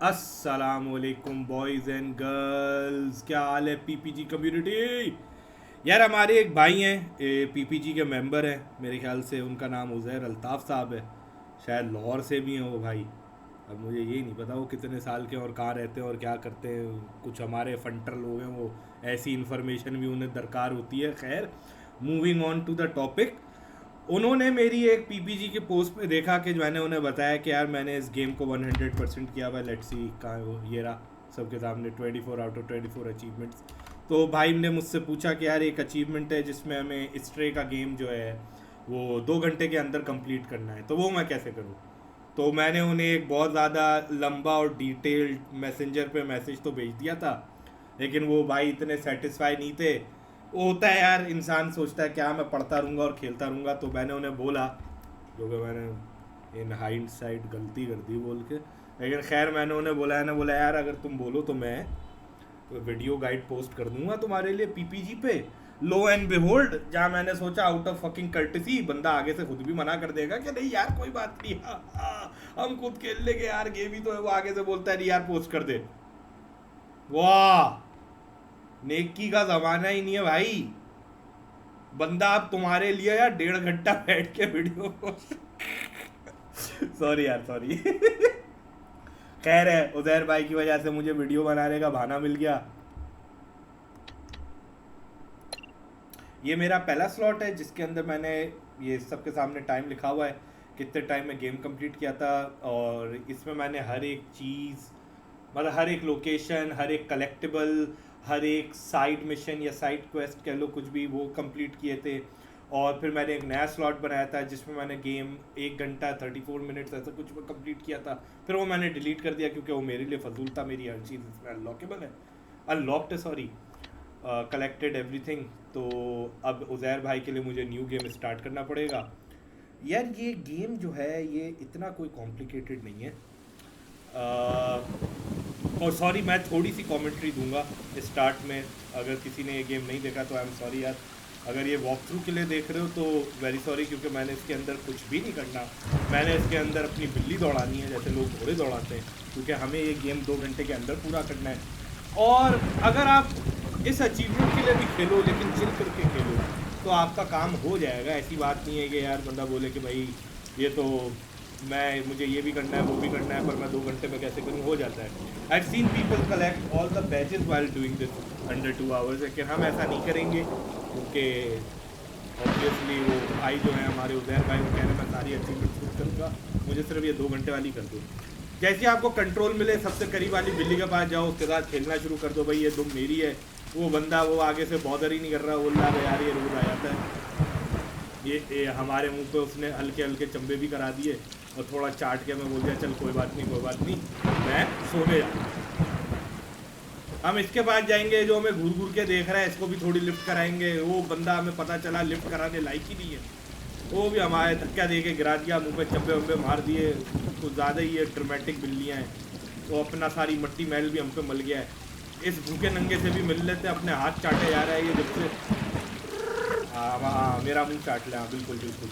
अस्सलामुअलैकुम boys and girls, क्या हाल है पीपीजी कम्युनिटी। यार हमारे एक भाई हैं, पीपीजी के मेंबर हैं, मेरे ख्याल से उनका नाम उज़ैर अल्ताफ़ साहब है। शायद लाहौर से भी हैं वो भाई। अब मुझे ये नहीं पता वो कितने साल के और कहाँ रहते हैं और क्या करते हैं। कुछ हमारे फंटर लोग हैं, वो ऐसी इन्फॉर्मेशन भी उन्हें दरकार होती है। खैर, moving on to the topic. उन्होंने मेरी एक पीपीजी के पोस्ट पे देखा कि मैंने उन्हें बताया कि यार मैंने इस गेम को 100% किया हुआ, लेट्स सी कहाँ है वो, ये रहा सबके सामने 24 आउट ऑफ 24 अचीवमेंट्स। तो भाई ने मुझसे पूछा कि यार एक अचीवमेंट है जिसमें हमें स्ट्रे का गेम जो है वो 2 घंटे के अंदर कंप्लीट करना है, तो वो मैं कैसे करूँ। तो मैंने उन्हें एक बहुत ज़्यादा लंबा और डिटेल्ड मैसेंजर पे मैसेज तो भेज दिया था, लेकिन वो भाई इतने सेटिस्फाई नहीं थे। वो होता है यार, इंसान सोचता है क्या मैं पढ़ता रहूँगा और खेलता रहूँगा। तो मैंने उन्हें बोला, जो कि मैंने इन हाइंड साइड गलती कर दी बोल के, लेकिन खैर मैंने उन्हें बोला है ना, बोला यार अगर तुम बोलो तो मैं वीडियो गाइड पोस्ट कर दूंगा तुम्हारे लिए पीपीजी पे। लो एंड बिहोल्ड, जहाँ मैंने सोचा आउट ऑफ फकिंग कर्टिसी बंदा आगे से खुद भी मना कर देगा कि नहीं यार कोई बात नहीं, हाँ, हाँ, हम खुद खेल लेंगे यार, गेम ही तो है। वो आगे से बोलता है नहीं यार पोस्ट कर दे। वाह, नेकी का जमाना ही नहीं है भाई। बंदा आप तुम्हारे लिए यार 1.5 घंटा बैठ के वीडियो पोस्ट सॉरी यार, सॉरी खैर है, उजैर भाई की वजह से मुझे वीडियो बनाने का बहाना मिल गया। ये मेरा पहला स्लॉट है जिसके अंदर मैंने ये सबके सामने टाइम लिखा हुआ है, कितने टाइम में गेम कंप्लीट किया था। और इसमें मैंने हर एक चीज़, मतलब हर एक लोकेशन, हर एक कलेक्टिबल, हर एक साइड मिशन या साइड क्वेस्ट कह लो, कुछ भी, वो कंप्लीट किए थे। और फिर मैंने एक नया स्लॉट बनाया था जिसमें मैंने गेम 1 घंटा 34 मिनट्स ऐसा कुछ में कंप्लीट किया था। फिर वो मैंने डिलीट कर दिया क्योंकि वो मेरे लिए फजूल था। मेरी हर चीज़ इसमें अनलॉकेबल है, अनलॉक्ड, सॉरी, कलेक्टेड एवरीथिंग। तो अब उज़ैर भाई के लिए मुझे न्यू गेम स्टार्ट करना पड़ेगा। यार ये गेम जो है ये इतना कोई कॉम्प्लिकेटेड नहीं है। और सॉरी, मैं थोड़ी सी कमेंट्री दूंगा स्टार्ट में। अगर किसी ने ये गेम नहीं देखा तो आई एम सॉरी यार। अगर ये वॉक थ्रू के लिए देख रहे हो तो वेरी सॉरी, क्योंकि मैंने इसके अंदर कुछ भी नहीं करना। मैंने इसके अंदर अपनी बिल्ली दौड़ानी है जैसे लोग घोड़े दौड़ाते हैं, क्योंकि हमें ये गेम 2 घंटे के अंदर पूरा करना है। और अगर आप इस अचीवमेंट के लिए भी खेलो लेकिन चिल करके खेलो तो आपका काम हो जाएगा। ऐसी बात नहीं है कि यार बंदा बोले कि भाई ये तो मुझे ये भी करना है वो भी करना है पर मैं 2 घंटे में कैसे करूँ, हो जाता है। I seen people collect all the badges while doing this under 2 hours, लेकिन हम ऐसा नहीं करेंगे क्योंकि ऑब्वियसली वो भाई जो है हमारे उजैर भाई, वो कह रहे हैं मैं सारी अचीवमेंट शुरू करूँगा, मुझे सिर्फ ये 2 घंटे वाली कर दो। जैसे आपको कंट्रोल मिले सबसे करीब वाली बिल्ली के पास जाओ, उसके साथ खेलना शुरू कर दो, भाई ये दुम मेरी है। वो बंदा वो आगे से बॉदर ही नहीं कर रहा, बोल रहा है यार ये रोज आ जाता है। ये हमारे मुंह पे उसने हल्के हल्के चंबे भी करा दिए और थोड़ा चाट के मैं बोल दिया चल कोई बात नहीं कोई बात नहीं, मैं सोने जा। हम इसके पास जाएंगे जो हमें घूर घूर के देख रहा है, इसको भी थोड़ी लिफ्ट कराएंगे। वो बंदा हमें पता चला लिफ्ट कराने लायक ही नहीं है, वो भी हमारे धक्का दे के गिरा दिया, मुंह पे चंबे वंबे मार दिए। कुछ ज़्यादा ही ये ड्रामेटिक बिल्लियाँ हैं। तो अपना सारी मट्टी महल भी हम पे मल गया है। इस भूखे नंगे से भी मिल लेते, अपने हाथ चाटे जा रहा है ये जब से। हाँ हाँ, मेरा मुंह चाट लिया, बिल्कुल बिल्कुल।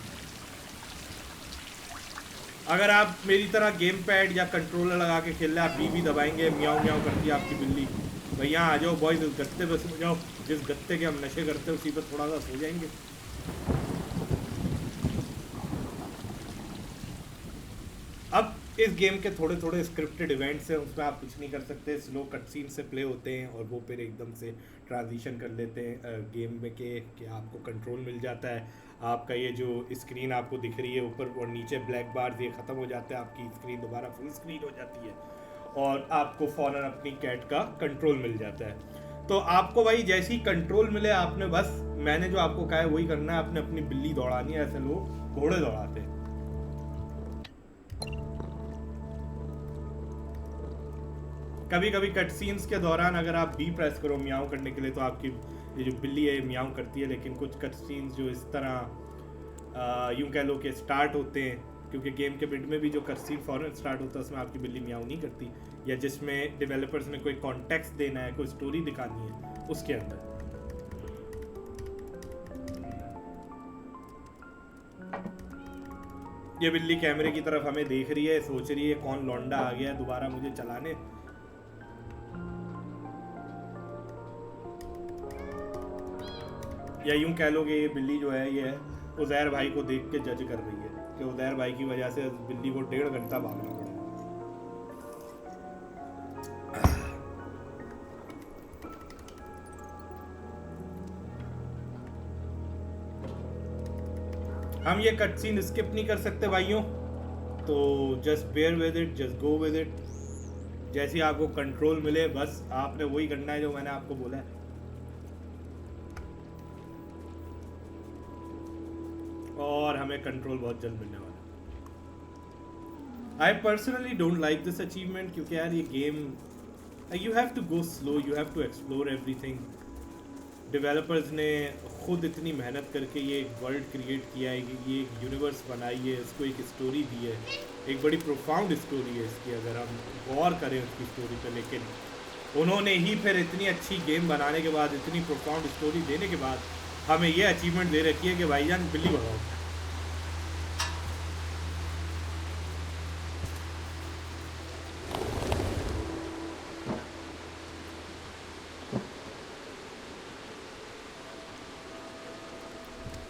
अगर आप मेरी तरह गेम पैड या कंट्रोलर लगा के खेल रहे हैं, आप बी दबाएंगे, म्याऊं म्याऊं करती है आपकी बिल्ली। भैया आ जाओ बॉयज, इस गत्ते पे सो जाओ, जिस गत्ते के हम नशे करते हैं उसी पर थोड़ा सा सो जाएंगे। अब इस गेम के थोड़े थोड़े स्क्रिप्टेड इवेंट्स हैं, उसमें आप कुछ नहीं कर सकते। स्लो कट सीन से प्ले होते हैं और वो फिर एकदम से ट्रांजिशन कर लेते हैं गेम में कि आपको कंट्रोल मिल जाता है। आपका ये जो स्क्रीन आपको दिख रही है ऊपर और नीचे ब्लैक बार, ये ख़त्म हो जाता है, आपकी स्क्रीन दोबारा फुल स्क्रीन हो जाती है और आपको फ़ौरन अपनी कैट का कंट्रोल मिल जाता है। तो आपको भाई जैसी कंट्रोल मिले, आपने बस मैंने जो आपको कहा है वही करना है। आपने अपनी बिल्ली दौड़ानी है, ऐसे लोग घोड़े दौड़ाते हैं। कभी कभी कट सीन्स के दौरान अगर आप बी प्रेस करो म्याऊं करने के लिए तो आपकी ये जो बिल्ली है म्याऊं करती है। लेकिन कुछ कट सीन्स जो इस तरह यूं कह लो कि स्टार्ट होते हैं, क्योंकि गेम के मिड में भी जो कट सीन फॉरन स्टार्ट होता है उसमें आपकी बिल्ली म्याऊं नहीं करती, या जिसमें डेवलपर्स ने कोई कॉन्टेक्स्ट देना है, कोई स्टोरी दिखानी है उसके अंदर। ये बिल्ली कैमरे की तरफ हमें देख रही है, सोच रही है कौन लौंडा आ गया है दोबारा मुझे चलाने। या यूं कह लो कि ये बिल्ली जो है ये उज़ैर भाई को देख के जज कर रही है कि उज़ैर भाई की वजह से बिल्ली को 1.5 घंटा भागना पड़ा। हम ये कट सीन स्किप नहीं कर सकते भाइयों, तो just bear with it, just go with it. जैसे आपको कंट्रोल मिले बस आपने वही करना है जो मैंने आपको बोला है। और हमें कंट्रोल बहुत जल्द मिलने वाला है। I personally don't like this achievement क्योंकि यार ये game you have to go slow, you have to explore everything. Developers ने खुद इतनी मेहनत करके ये एक वर्ल्ड क्रिएट किया है, ये एक यूनिवर्स बनाई है, इसको एक स्टोरी दी है, एक बड़ी प्रोफाउंड स्टोरी है इसकी अगर हम गौर करें उसकी स्टोरी पे। लेकिन उन्होंने ही फिर इतनी अच्छी गेम बनाने के बाद, इतनी प्रोफाउंड स्टोरी देने के बाद हमें ये अचीवमेंट दे रखी है कि भाईजान बिल्ली भगाओ।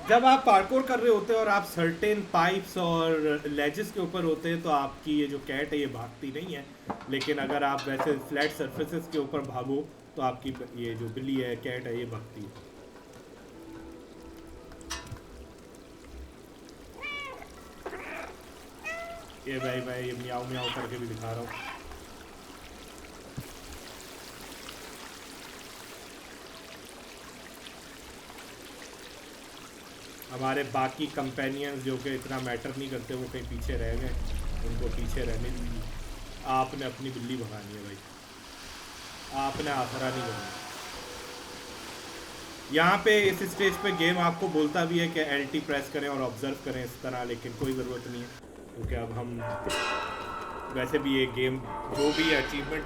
जब आप पार्कोर कर रहे होते हैं और आप सर्टेन पाइप्स और लेजेस के ऊपर होते हैं तो आपकी ये जो कैट है ये भागती नहीं है, लेकिन अगर आप वैसे फ्लैट सरफेसेस के ऊपर भागो तो आपकी ये जो बिल्ली है, कैट है, ये भागती है। ये भाई मैं ये म्याऊ म्याऊ करके भी दिखा रहा हूँ। हमारे बाकी कंपेनियंस जो कि इतना मैटर नहीं करते वो कहीं पीछे रह गए, उनको पीछे रहने दीजिए। आपने अपनी बिल्ली भगानी है भाई, आपने आसरा नहीं करना। यहाँ पे इस स्टेज पे गेम आपको बोलता भी है कि LT प्रेस करें और ऑब्जर्व करें इस तरह, लेकिन कोई ज़रूरत नहीं है क्योंकि अब हम वैसे भी ये गेम जो भी अचीवमेंट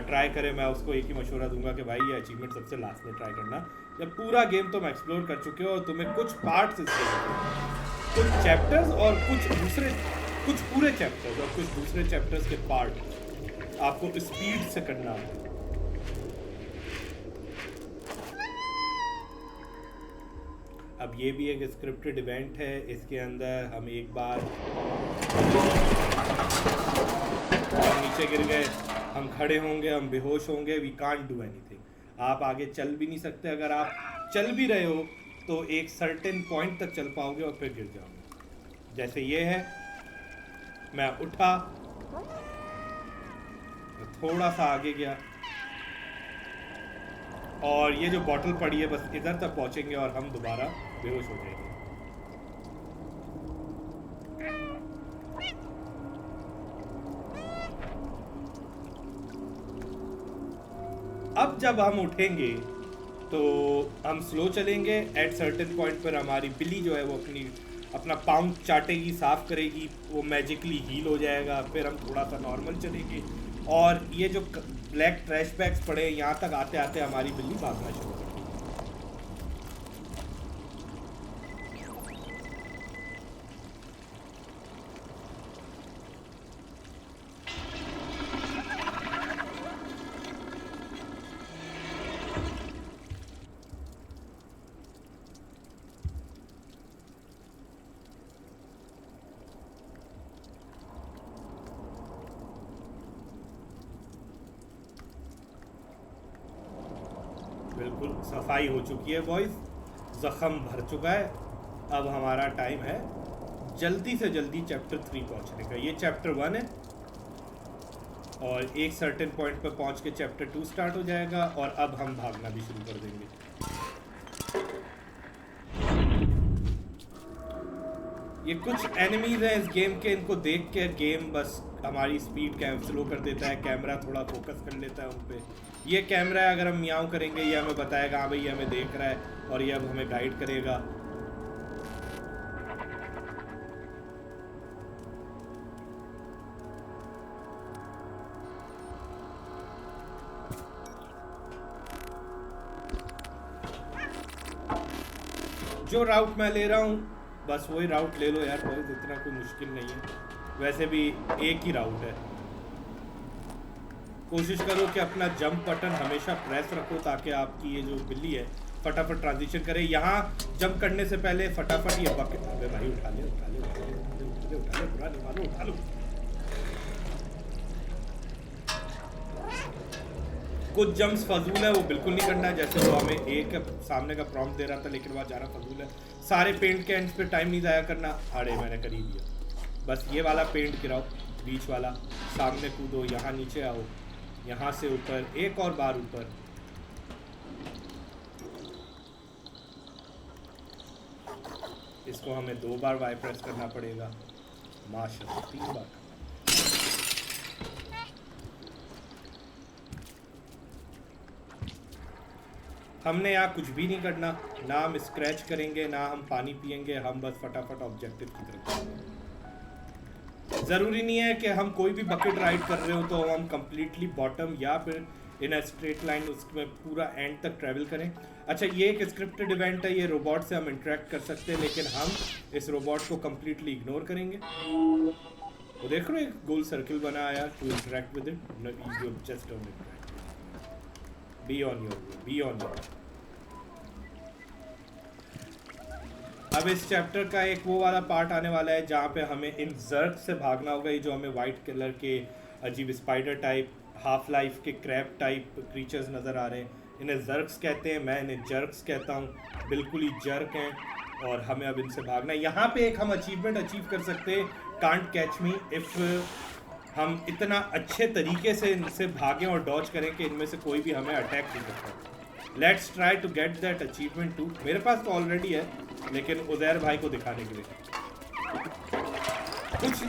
ट्राई करें, मैं उसको एक ही मशवरा दूंगा कि भाई ये अचीवमेंट सबसे लास्ट में ट्राई करना, जब पूरा गेम तुम एक्सप्लोर कर चुके हो और तुम्हें कुछ पार्ट्स इसके, कुछ चैप्टर्स और कुछ पूरे चैप्टर्स और कुछ दूसरे चैप्टर्स के पार्ट आपको स्पीड से करना है। अब ये भी एक स्क्रिप्टेड इवेंट है, इसके अंदर हम एक बार हम नीचे गिर गए, हम खड़े होंगे, हम बेहोश होंगे, वी कांट डू एनीथिंग। आप आगे चल भी नहीं सकते, अगर आप चल भी रहे हो तो एक सर्टेन पॉइंट तक चल पाओगे और फिर गिर जाओगे। जैसे ये है, मैं उठा, थोड़ा सा आगे गया और ये जो बॉटल पड़ी है बस इधर तक पहुंचेंगे और हम दोबारा बेहोश हो जाएंगे। अब जब हम उठेंगे तो हम स्लो चलेंगे। एट सर्टेन पॉइंट पर हमारी बिल्ली जो है वो अपना पाउंड चाटेगी, साफ करेगी, वो मैजिकली हील हो जाएगा। फिर हम थोड़ा सा नॉर्मल चलेंगे और ये जो ब्लैक ट्रैश बैग्स पड़े हैं यहाँ तक आते आते हमारी बिल्ली भागना शुरू कर देगी। बिल्कुल सफाई हो चुकी है बॉयज़, ज़ख़म भर चुका है। अब हमारा टाइम है जल्दी से जल्दी चैप्टर 3 पहुंचने का। ये चैप्टर 1 है और एक सर्टेन पॉइंट पर पहुंच के चैप्टर 2 स्टार्ट हो जाएगा और अब हम भागना भी शुरू कर देंगे। ये कुछ एनिमीज हैं इस गेम के, इनको देख के गेम बस हमारी स्पीड स्लो कर देता है, कैमरा थोड़ा फोकस कर लेता है उन पे। ये कैमरा है, अगर हम म्याऊं करेंगे ये हमें बताएगा हाँ भाई ये हमें देख रहा है और ये अब हमें गाइड करेगा। जो राउट मैं ले रहा हूँ बस वही राउट ले लो यार बॉयज, इतना कोई मुश्किल नहीं है, वैसे भी एक ही राउट है। कोशिश करो कि अपना जंप बटन हमेशा प्रेस रखो ताकि आपकी ये जो बिल्ली है फटाफट ट्रांजिशन करे। यहाँ जंप करने से पहले फटाफट ये बकेट, अबे भाई उठा ले उठा ले उठा ले उठा ले उठा ले उठा ले, बुरा नहीं मानो, उठा लो। कुछ जंप्स फजूल है, वो बिल्कुल नहीं करना है, जैसे वो हमें एक सामने का प्रॉम्प्ट दे रहा था लेकिन वहाँ जाना फजूल है। सारे पेंट के एंड्स पे टाइम नहीं ज़ाया करना। अरे मैंने कर ही दिया, बस ये वाला पेंट गिराओ, बीच वाला, सामने कूदो, यहाँ नीचे आओ, यहाँ से ऊपर, एक और बार ऊपर। इसको हमें 2 बार वाई प्रेस करना पड़ेगा, माशाल्लाह 3 बार। हमने यहाँ कुछ भी नहीं करना, ना हम स्क्रैच करेंगे ना हम पानी पिएंगे, हम बस फटाफट ऑब्जेक्टिव की तरफ। ज़रूरी नहीं है कि हम कोई भी बकेट राइड कर रहे हो तो हम कम्प्लीटली बॉटम या फिर इन अ स्ट्रेट लाइन उसमें पूरा एंड तक ट्रैवल करें। अच्छा, ये एक स्क्रिप्टेड इवेंट है, ये रोबोट से हम इंटरेक्ट कर सकते हैं लेकिन हम इस रोबोट को कम्प्लीटली इग्नोर करेंगे। वो देख रहे हो एक गोल सर्किल बना आया, to interact with it, just don't interact, be on your way, be on your. अब इस चैप्टर का एक वो वाला पार्ट आने वाला है जहाँ पे हमें इन जर्क से भागना होगा। ये जो हमें वाइट कलर के अजीब स्पाइडर टाइप, हाफ लाइफ के क्रैब टाइप क्रीचर्स नज़र आ रहे हैं, इन्हें जर्क्स कहते हैं, मैं इन्हें जर्क्स कहता हूँ, बिल्कुल ही जर्क हैं और हमें अब इनसे भागना है। यहाँ पे एक हम अचीवमेंट अचीव कर सकते हैं, कांट कैच मी इफ़ हम इतना अच्छे तरीके से इनसे भागें और डॉज करें कि इनमें से कोई भी हमें अटैक नहीं करता। Let's try to get that achievement too. मेरे पास तो ऑलरेडी है लेकिन उज़ैर भाई को दिखाने के लिए कुछ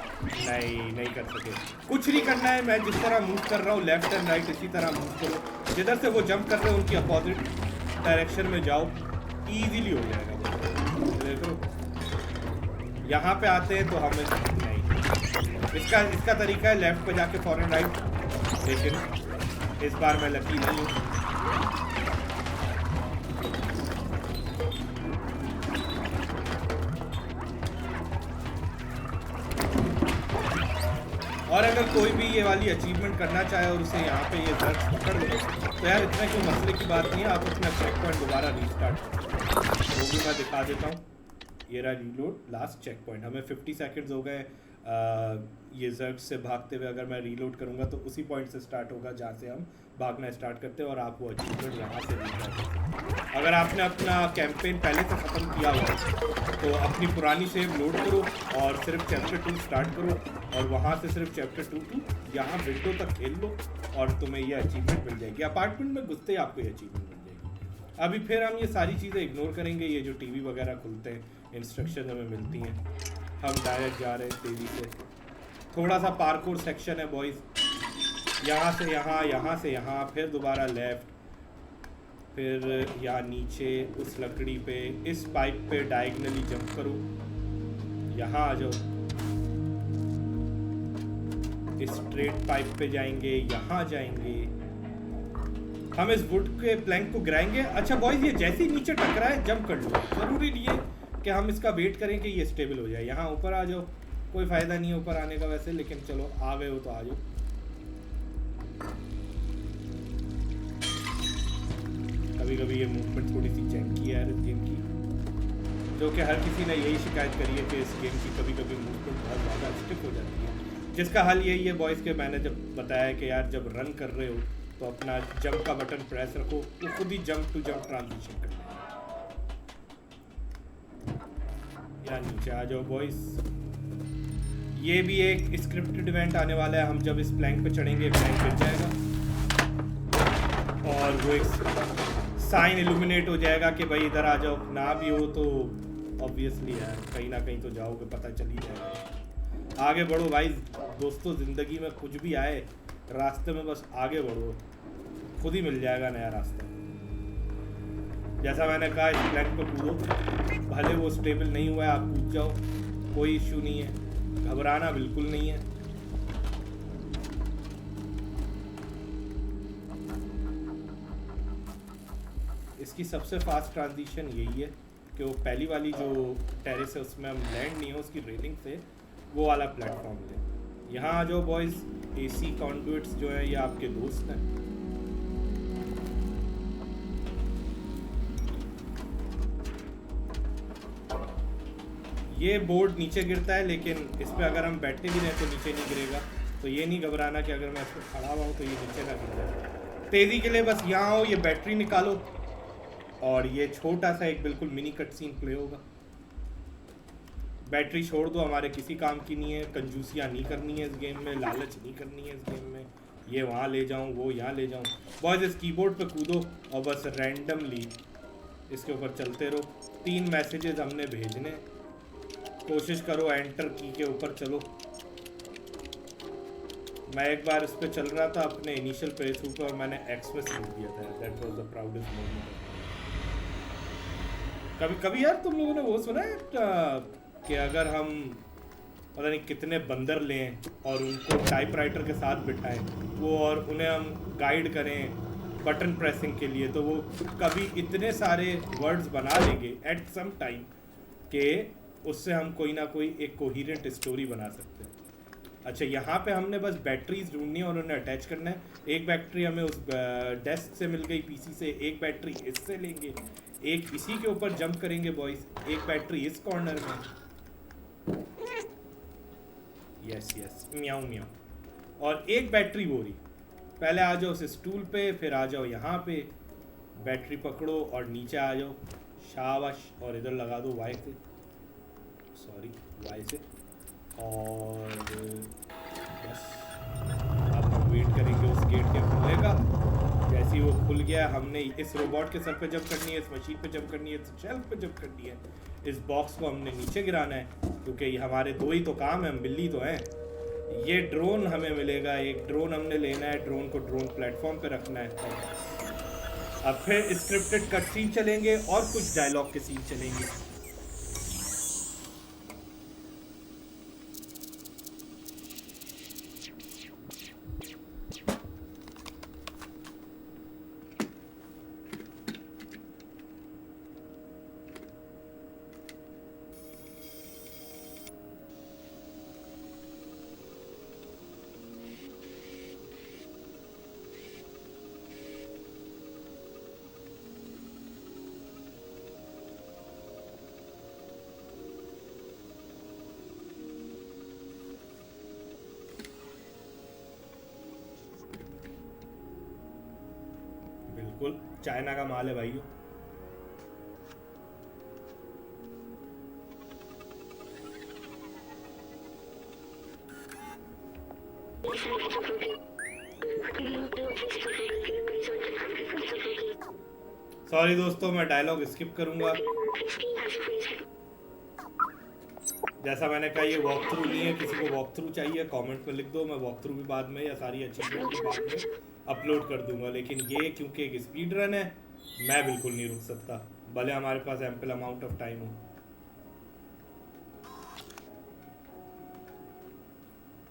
नहीं कर सके। कुछ नहीं करना है, मैं जिस तरह मूव कर रहा हूँ लेफ्ट एंड राइट इसी तरह मूव करो, जिधर से वो जंप कर रहे हो उनकी अपोजिट डायरेक्शन में जाओ, इजीली हो जाएगा। देखो यहाँ पे आते हैं तो हमें नहीं, इसका तरीका है लेफ्ट पे जाके फॉरन राइट, लेकिन इस बार मैं लकी नहीं हूँ। और अगर कोई भी ये वाली अचीवमेंट करना चाहे और उसे यहाँ पे ये जर्क पकड़ लो तो यार इतना क्यों मसले की बात नहीं है, आप अपना चेक पॉइंट दोबारा रीस्टार्ट करो। वो भी मैं दिखा देता हूँ, ये रहा रीलोड लास्ट चेक पॉइंट। हमें 50 सेकंड्स हो गए ये जर्क से भागते हुए। अगर मैं रीलोड करूँगा तो उसी पॉइंट से स्टार्ट होगा जहाँ से हम भागना स्टार्ट करते हैं और आप वो अचीवमेंट यहाँ से रीस्टार्ट करते। अगर आपने अपना कैंपेन पहले से ख़त्म किया हुआ है तो अपनी पुरानी सेव लोड करो और सिर्फ चैप्टर 2 स्टार्ट करो और वहाँ से सिर्फ चैप्टर 2 टू यहाँ विंडो तक खेल लो और तुम्हें ये अचीवमेंट मिल जाएगी। अपार्टमेंट में घुसते ही आपको ये अचीवमेंट मिल जाएगी। अभी फिर हम ये सारी चीज़ें इग्नोर करेंगे, ये जो टीवी वगैरह खुलते हैं, इंस्ट्रक्शन हमें मिलती हैं, हम डायरेक्ट जा रहे हैं तेज़ी से। थोड़ा सा पार्कोर सेक्शन है बॉयज़, यहाँ से यहाँ, यहाँ से यहाँ, फिर दोबारा लेफ़्ट, फिर यहाँ नीचे उस लकड़ी पे, इस पाइप पे डायगनली जंप करो, यहाँ आ जाओ, इस स्ट्रेट पाइप पे जाएंगे, यहाँ जाएंगे, हम इस वुड के प्लैंक को गिराएंगे। अच्छा बॉयज़, ये जैसे ही नीचे टकरा है जंप कर लो, ज़रूरी नहीं है कि हम इसका वेट करें कि ये स्टेबल हो जाए। यहाँ ऊपर आ जाओ, कोई फ़ायदा नहीं है ऊपर आने का वैसे, लेकिन चलो आ गए हो तो आ जाओ। कभी कभी ये मूवमेंट थोड़ी सी जंकी है यार इस गेम की, जो कि हर किसी ने यही शिकायत करी है कि इस गेम की कभी कभी मूवमेंट बहुत ज़्यादा स्टिफ हो जाती है, जिसका हल यही है बॉयज़ के मैंने जब बताया कि यार जब रन कर रहे हो तो अपना जंप का बटन प्रेस रखो, तो खुद ही जंप टू जंप ट्रांजिशन कर यार। नीचे आ जाओ बॉयज़। ये भी एक स्क्रिप्टेड इवेंट आने वाला है, हम जब इस प्लैंक पे चढ़ेंगे प्लैंक गिर जाएगा और वो एक साइन इल्यूमिनेट हो जाएगा कि भाई इधर आ जाओ। ना भी हो तो ऑब्वियसली यार कहीं ना कहीं तो जाओगे, पता चल ही जाएगा। आगे बढ़ो भाई दोस्तों, ज़िंदगी में कुछ भी आए रास्ते में बस आगे बढ़ो, खुद ही मिल जाएगा नया रास्ता। जैसा मैंने कहा इस प्लैंक पे कूदो, भले वो स्टेबल नहीं हुआ है आप कूद जाओ, कोई इशू नहीं है, घबराना बिल्कुल नहीं है। इसकी सबसे फास्ट ट्रांजिशन यही है कि वो पहली वाली जो टेरेस है उसमें हम लैंड नहीं हो, उसकी रेलिंग से वो वाला प्लेटफॉर्म लें। यहाँ आ जाओ बॉयज़। AC कॉन्डुइट्स जो है ये आपके दोस्त हैं। ये बोर्ड नीचे गिरता है, लेकिन इस पर अगर हम बैठते भी रहें तो नीचे नहीं गिरेगा, तो ये नहीं घबराना कि अगर मैं इस पर खड़ा हुआ हूँ तो ये नीचे ना गिर जाए। तेज़ी के लिए बस यहाँ आओ, ये बैटरी निकालो और ये छोटा सा एक बिल्कुल मिनी कट सीन प्ले होगा। बैटरी छोड़ दो, हमारे किसी काम की नहीं है, कंजूसियाँ नहीं करनी है इस गेम में, लालच नहीं करनी है इस गेम में, ये वहाँ ले जाऊँ वो यहाँ ले जाऊँ। बॉयज़ इस कीबोर्ड पे कूदो और बस रैंडमली इसके ऊपर चलते रहो। 3 मैसेजेस हमने भेजने, कोशिश करो एंटर की के ऊपर चलो। मैं एक बार इस पर चल रहा था अपने इनिशियल प्ले थ्रू पर और मैंने एक्स में सीख दिया था। That was the proudest moment. कभी कभी यार तुम लोगों ने वो सुना है कि अगर हम पता नहीं कितने बंदर लें और उनको टाइपराइटर के साथ बिठाएं वो और उन्हें हम गाइड करें बटन प्रेसिंग के लिए, तो वो कभी इतने सारे वर्ड्स बना लेंगे एट सम टाइम कि उससे हम कोई ना कोई एक कोहिरेंट स्टोरी बना सकते हैं। अच्छा, यहाँ पे हमने बस बैटरीज ढूंढनी है और उन्हें अटैच करना है। एक बैटरी हमें उस डेस्क से मिल गई PC से, एक बैटरी इससे लेंगे, एक इसी के ऊपर जंप करेंगे बॉयज, एक बैटरी इस कॉर्नर में, यस यस म्याऊ म्याऊ, और एक बैटरी वो रही। पहले आ जाओ उस स्टूल पे, फिर आ जाओ यहाँ पे, बैटरी पकड़ो और नीचे आ जाओ, शाबाश, और इधर लगा दो वाई से, सॉरी वाई से, और बस अब हम वेट करेंगे उस गेट के खुलने का। जैसे ही वो खुल गया, हमने इस रोबोट के सर पे जंप करनी है, इस मशीन पे जंप करनी है, इस शेल्फ पे जंप करनी है, इस बॉक्स को हमने नीचे गिराना है, क्योंकि हमारे 2 ही तो काम है, हम बिल्ली तो हैं। ये ड्रोन हमें मिलेगा, एक ड्रोन हमने लेना है, ड्रोन को ड्रोन प्लेटफॉर्म पे रखना है। अब फिर स्क्रिप्टेड कट सीन चलेंगे और कुछ डायलॉग के सीन चलेंगे। बिल्कुल चाइना का माल है भाइयों। सॉरी दोस्तों, मैं डायलॉग स्किप करूंगा। जैसा मैंने कहा, ये वॉक थ्रू नहीं है, किसी को वॉक थ्रू चाहिए कमेंट में लिख दो, मैं वॉक थ्रू भी बाद में या सारी अचीवमेंट भी बाद में अपलोड कर दूंगा। लेकिन ये क्योंकि एक स्पीड रन है, मैं बिल्कुल नहीं रुक सकता, भले हमारे पास एम्पल अमाउंट ऑफ टाइम हो।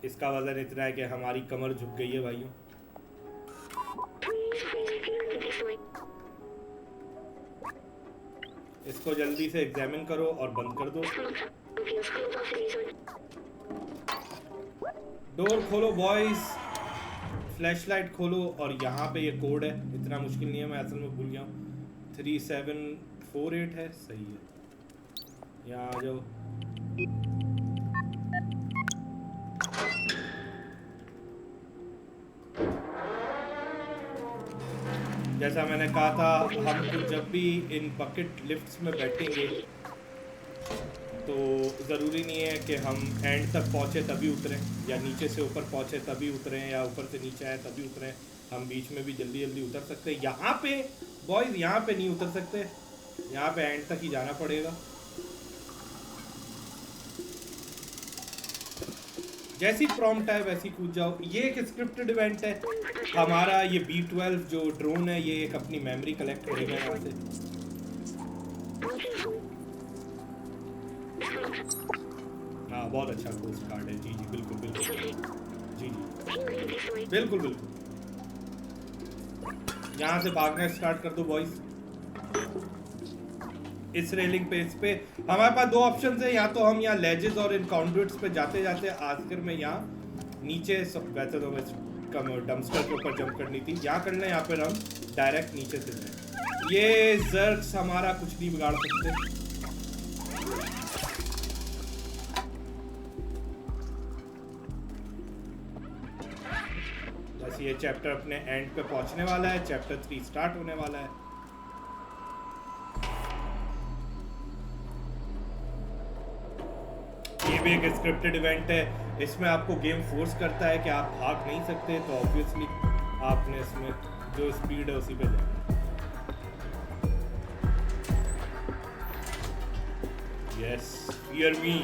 इसका वजन इतना है कि हमारी कमर झुक गई है भाइयों। इसको जल्दी से एग्जामिन करो और बंद कर दो। डोर खोलो बॉयज, फ्लैशलाइट खोलो, और यहाँ पे ये कोड है, इतना मुश्किल नहीं है, मैं असल में भूल गया हूँ। 3748 है, सही है। यहाँ आ जाओ। जैसा मैंने कहा था, हम जब भी इन बकेट लिफ्ट्स में बैठेंगे तो ज़रूरी नहीं है कि हम एंड तक पहुँचे तभी उतरें, या नीचे से ऊपर पहुँचे तभी उतरें, या ऊपर से नीचे आए तभी उतरें। हम बीच में भी जल्दी जल्दी उतर सकते हैं। यहाँ पे बॉयज़, यहाँ पे नहीं उतर सकते, यहाँ पे एंड तक ही जाना पड़ेगा। जैसी प्रॉम्प्ट है वैसी कूद जाओ। ये एक स्क्रिप्टेड इवेंट है हमारा। ये B12 जो ड्रोन है, ये एक अपनी मेमोरी कलेक्ट करेगा यहाँ से। हाँ, बहुत अच्छा पोस्ट कार्ड है। जी जी बिल्कुल बिल्कुल, जी जी बिल्कुल बिल्कुल। यहाँ से भागना स्टार्ट कर दो बॉयज। इस रेलिंग पे, इस पे हमारे पास दो ऑप्शन है, या तो हम यहाँ लेजेस और इन कॉन्डुइट्स पे जाते जाते आखिर में यहाँ नीचे वैसे तो मैं डम्पस्टर के ऊपर जंप करनी थी, यहाँ कर लें, यहाँ पर हम डायरेक्ट नीचे से जाए। ये जर्क्स हमारा कुछ नहीं बिगाड़ सकते। बस ये चैप्टर अपने एंड पे पहुंचने वाला है, चैप्टर 3 स्टार्ट होने वाला है। ये भी एक स्क्रिप्टेड इवेंट है, इसमें आपको गेम फोर्स करता है कि आप भाग नहीं सकते, तो ऑब्वियसली आपने इसमें जो स्पीड है उसी पे जाना। यस, फियर मी।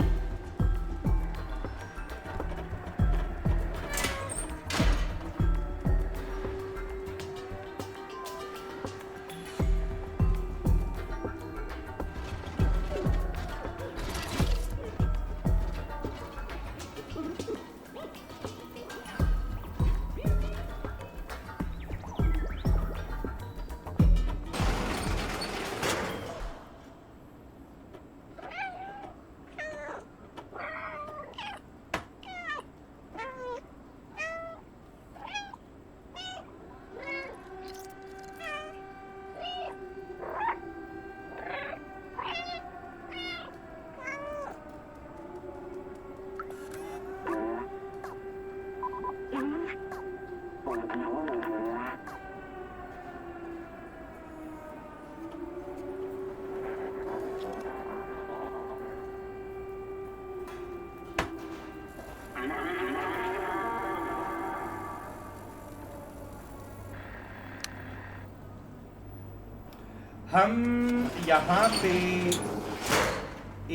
हम यहाँ पे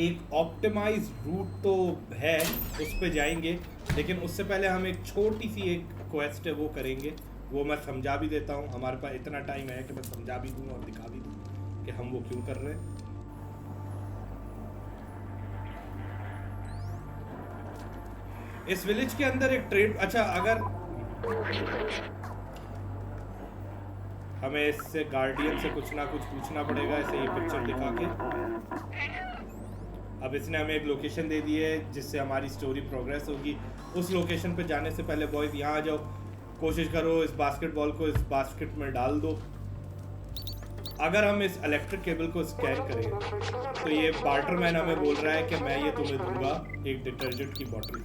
एक ऑप्टिमाइज रूट तो है, उस पे जाएंगे, लेकिन उससे पहले हम एक छोटी सी एक क्वेस्ट है वो करेंगे। वो मैं समझा भी देता हूँ, हमारे पास इतना टाइम है कि मैं समझा भी दूँ और दिखा भी दूँ कि हम वो क्यों कर रहे हैं। इस विलेज के अंदर एक ट्रेड, अच्छा अगर हमें इससे गार्डियन से कुछ ना कुछ पूछना पड़ेगा, इसे ये पिक्चर दिखा के। अब इसने हमें एक लोकेशन दे दी है जिससे हमारी स्टोरी प्रोग्रेस होगी। उस लोकेशन पे जाने से पहले बॉयज यहाँ आ जाओ, कोशिश करो इस बास्केटबॉल को इस बास्केट में डाल दो। अगर हम इस इलेक्ट्रिक केबल को स्कैन करें तो ये बार्टरमैन हमें बोल रहा है कि मैं ये तुम्हें दूंगा एक डिटर्जेंट की बॉटल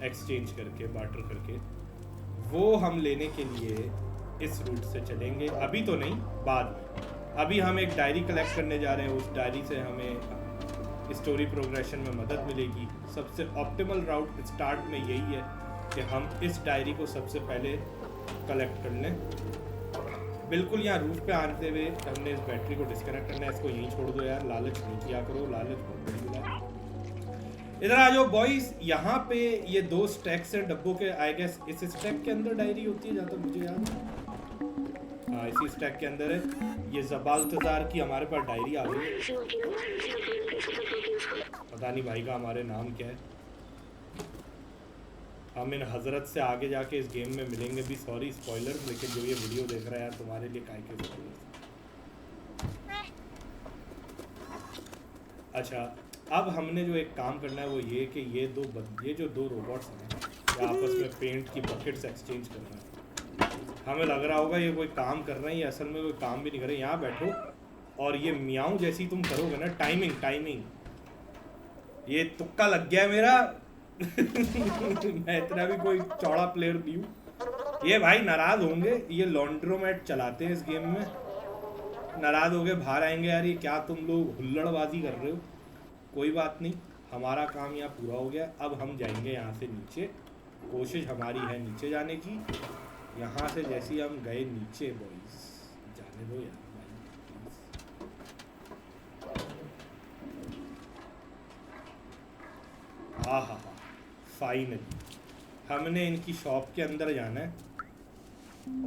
एक्सचेंज करके, बार्टर करके। वो हम लेने के लिए इस रूट से चलेंगे, अभी तो नहीं, बाद में। अभी हम एक डायरी कलेक्ट करने जा रहे हैं, उस डायरी से हमें स्टोरी प्रोग्रेशन में मदद मिलेगी। सबसे ऑप्टिमल राउट स्टार्ट में यही है कि हम इस डायरी को सबसे पहले कलेक्ट कर लें। बिल्कुल यहाँ रूफ पे आते हुए हमने इस बैटरी को डिस्कनेक्ट करना है, इसको यहीं छोड़ दो यार, लालच नहीं किया करो, लालच बहुत बड़ी बुरा है। इधर आ जाओ बॉयज, यहाँ पे ये 2 स्टैक्स हैं डब्बों के, आई गेस इस स्टैक के अंदर डायरी होती है जहाँ तक मुझे याद है। हाँ इसी स्टैक के अंदर है। ये ज़बाल्तज़ार की हमारे पास डायरी आ गई है, पता नहीं भाई का हमारे नाम क्या है। हम इन हजरत से आगे जाके इस गेम में मिलेंगे भी, सॉरी स्पॉइलर, लेकिन जो ये वीडियो देख रहा है यार तुम्हारे लिए काय के स्पॉइलर। अच्छा अब हमने जो एक काम करना है वो ये कि ये जो दो रोबोट्स हैं ये आपस में पेंट की बकेट्स एक्सचेंज कर रहे हैं। हमें लग रहा होगा ये कोई काम कर रहे हैं, ये असल में कोई काम भी नहीं कर रहे। यहाँ बैठो और ये मियाऊं जैसी तुम करोगे ना, टाइमिंग ये तुक्का लग गया है मेरा। मैं इतना भी कोई चौड़ा प्लेयर नहीं हूँ। ये भाई नाराज होंगे, ये लॉन्ड्रोमेट चलाते हैं इस गेम में, नाराज होंगे, बाहर आएंगे यार ये क्या तुम लोग हुल्लड़बाजी कर रहे हो। कोई बात नहीं, हमारा काम यहाँ पूरा हो गया। अब हम जाएंगे यहाँ से नीचे, कोशिश हमारी है नीचे जाने की। यहाँ से जैसे ही हम गए नीचे बॉयज, जाने दो यार भाई। हाँ फाइनली हमने इनकी शॉप के अंदर जाना है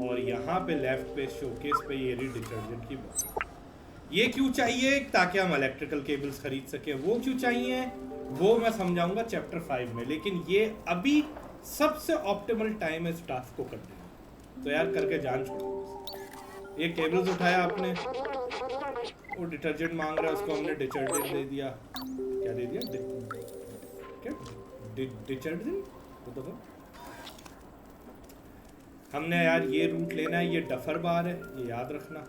और यहाँ पे लेफ्ट पे शोकेस पे ये रही डिटर्जेंट की बॉटल। ये क्यों चाहिए? ताकि हम इलेक्ट्रिकल केबल्स खरीद सके। वो क्यों चाहिए वो मैं समझाऊंगा चैप्टर 5 में, लेकिन ये अभी सबसे ऑप्टिमल टाइम है इस टास्क को करने का। तो यार करके जान छोड़ो। ये केबल्स उठाया आपने, वो डिटर्जेंट मांग रहा है, उसको हमने डिटर्जेंट दे दिया। क्या दे दिया? क्या डिटर्जेंट? तो हमने यार ये रूट लेना है, ये डफर बार है, ये याद रखना।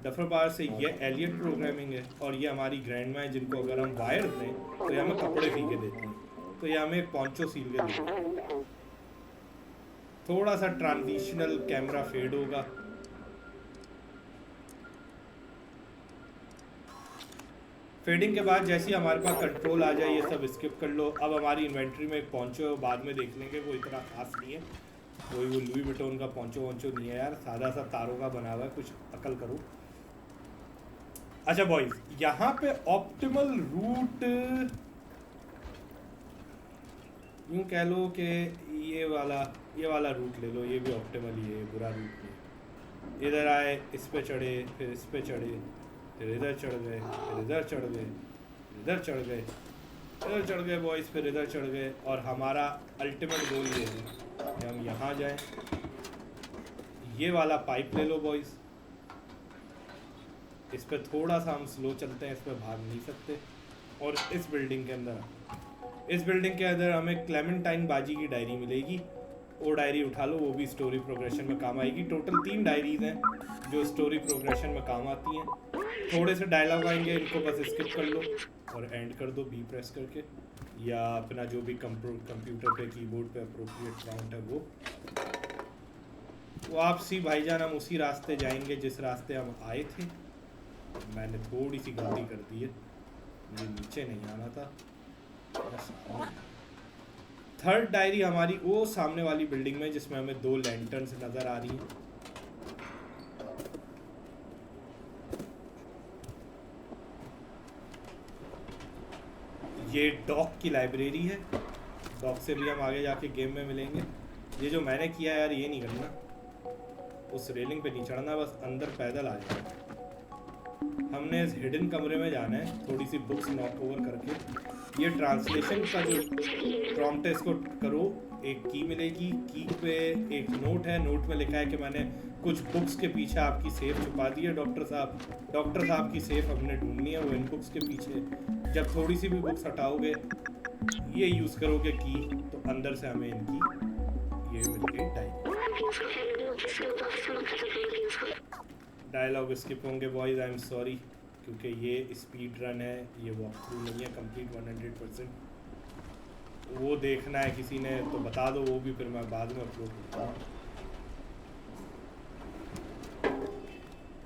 डफर बार से ये एलियट प्रोग्रामिंग है, और ये हमारी ग्रैंड है जिनको अगर हम वायर दें तो ये हमें कपड़े सी के देती है, तो ये हमें एक पॉन्चो सील के देती है। थोड़ा सा ट्रांजिशनल कैमरा फेड होगा। फेडिंग के बाद जैसे ही हमारे पास कंट्रोल आ जाए ये सब स्किप कर लो। अब हमारी इन्वेंट्री में एक पॉन्चो बाद में देख लेंगे, वो इतना खास नहीं है, कोई वो लुई विटोन का पॉन्चो वॉन्चो नहीं है यार, सादा सा तारों का बना हुआ है, कुछ अकल करो। अच्छा बॉयज, यहाँ पे ऑप्टिमल रूट यूँ कह लो कि ये वाला रूट ले लो, ये भी ऑप्टिमल ही है, बुरा रूट नहीं। इधर आए, इस पे चढ़े, फिर इस पे चढ़े, फिर इधर चढ़ गए, फिर इधर चढ़ गए, इधर चढ़ गए, इधर चढ़ गए बॉयज, फिर इधर चढ़ गए। और हमारा अल्टीमेट गोल ये है कि हम यहाँ जाएं। ये वाला पाइप ले लो बॉयज, इस पे थोड़ा सा हम स्लो चलते हैं, इस पे भाग नहीं सकते। और इस बिल्डिंग के अंदर हमें क्लेमेंटाइन बाजी की डायरी मिलेगी, वो डायरी उठा लो, वो भी स्टोरी प्रोग्रेशन में काम आएगी। टोटल 3 डायरीज हैं जो स्टोरी प्रोग्रेशन में काम आती हैं। थोड़े से डायलॉग आएंगे, इनको बस स्किप कर लो और एंड कर दो बी प्रेस करके, या अपना जो भी कंप्यूटर पे कीबोर्ड पे अप्रोप्रिएट काउंट है वो आप सी भाईजान, हम उसी रास्ते जाएंगे जिस रास्ते हम आए थे। मैंने थोड़ी सी गलती कर दी है, मुझे नीचे नहीं आना था। थर्ड डायरी हमारी वो सामने वाली बिल्डिंग में जिसमें हमें 2 लैंटर्न्स नजर आ रही हैं। ये डॉक की लाइब्रेरी है, डॉक से भी हम आगे जाके गेम में मिलेंगे। ये जो मैंने किया यार, ये नहीं करना, उस रेलिंग पे नहीं चढ़ना, बस अंदर पैदल आ जाना। हमने इस हिडन कमरे में जाना है, थोड़ी सी बुक्स नॉक ओवर करके। ये ट्रांसलेशन का जो प्रॉम्प्ट है इसको करो, एक की मिलेगी, की पे एक नोट है, नोट में लिखा है कि मैंने कुछ बुक्स के पीछे आपकी सेफ छुपा दी है डॉक्टर साहब की सेफ हमने ढूंढनी है, वो इन बुक्स के पीछे। जब थोड़ी सी भी बुक्स हटाओगे, ये यूज़ करोगे की, तो अंदर से हमें इनकी ये मिल गई डायलॉग स्किप होंगे बॉयज, आई एम सॉरी, क्योंकि ये स्पीड रन है, ये वॉक थ्रू नहीं है कंप्लीट 100%। वो देखना है किसी ने तो बता दो, वो भी फिर मैं बाद में अपलोड करता हूँ।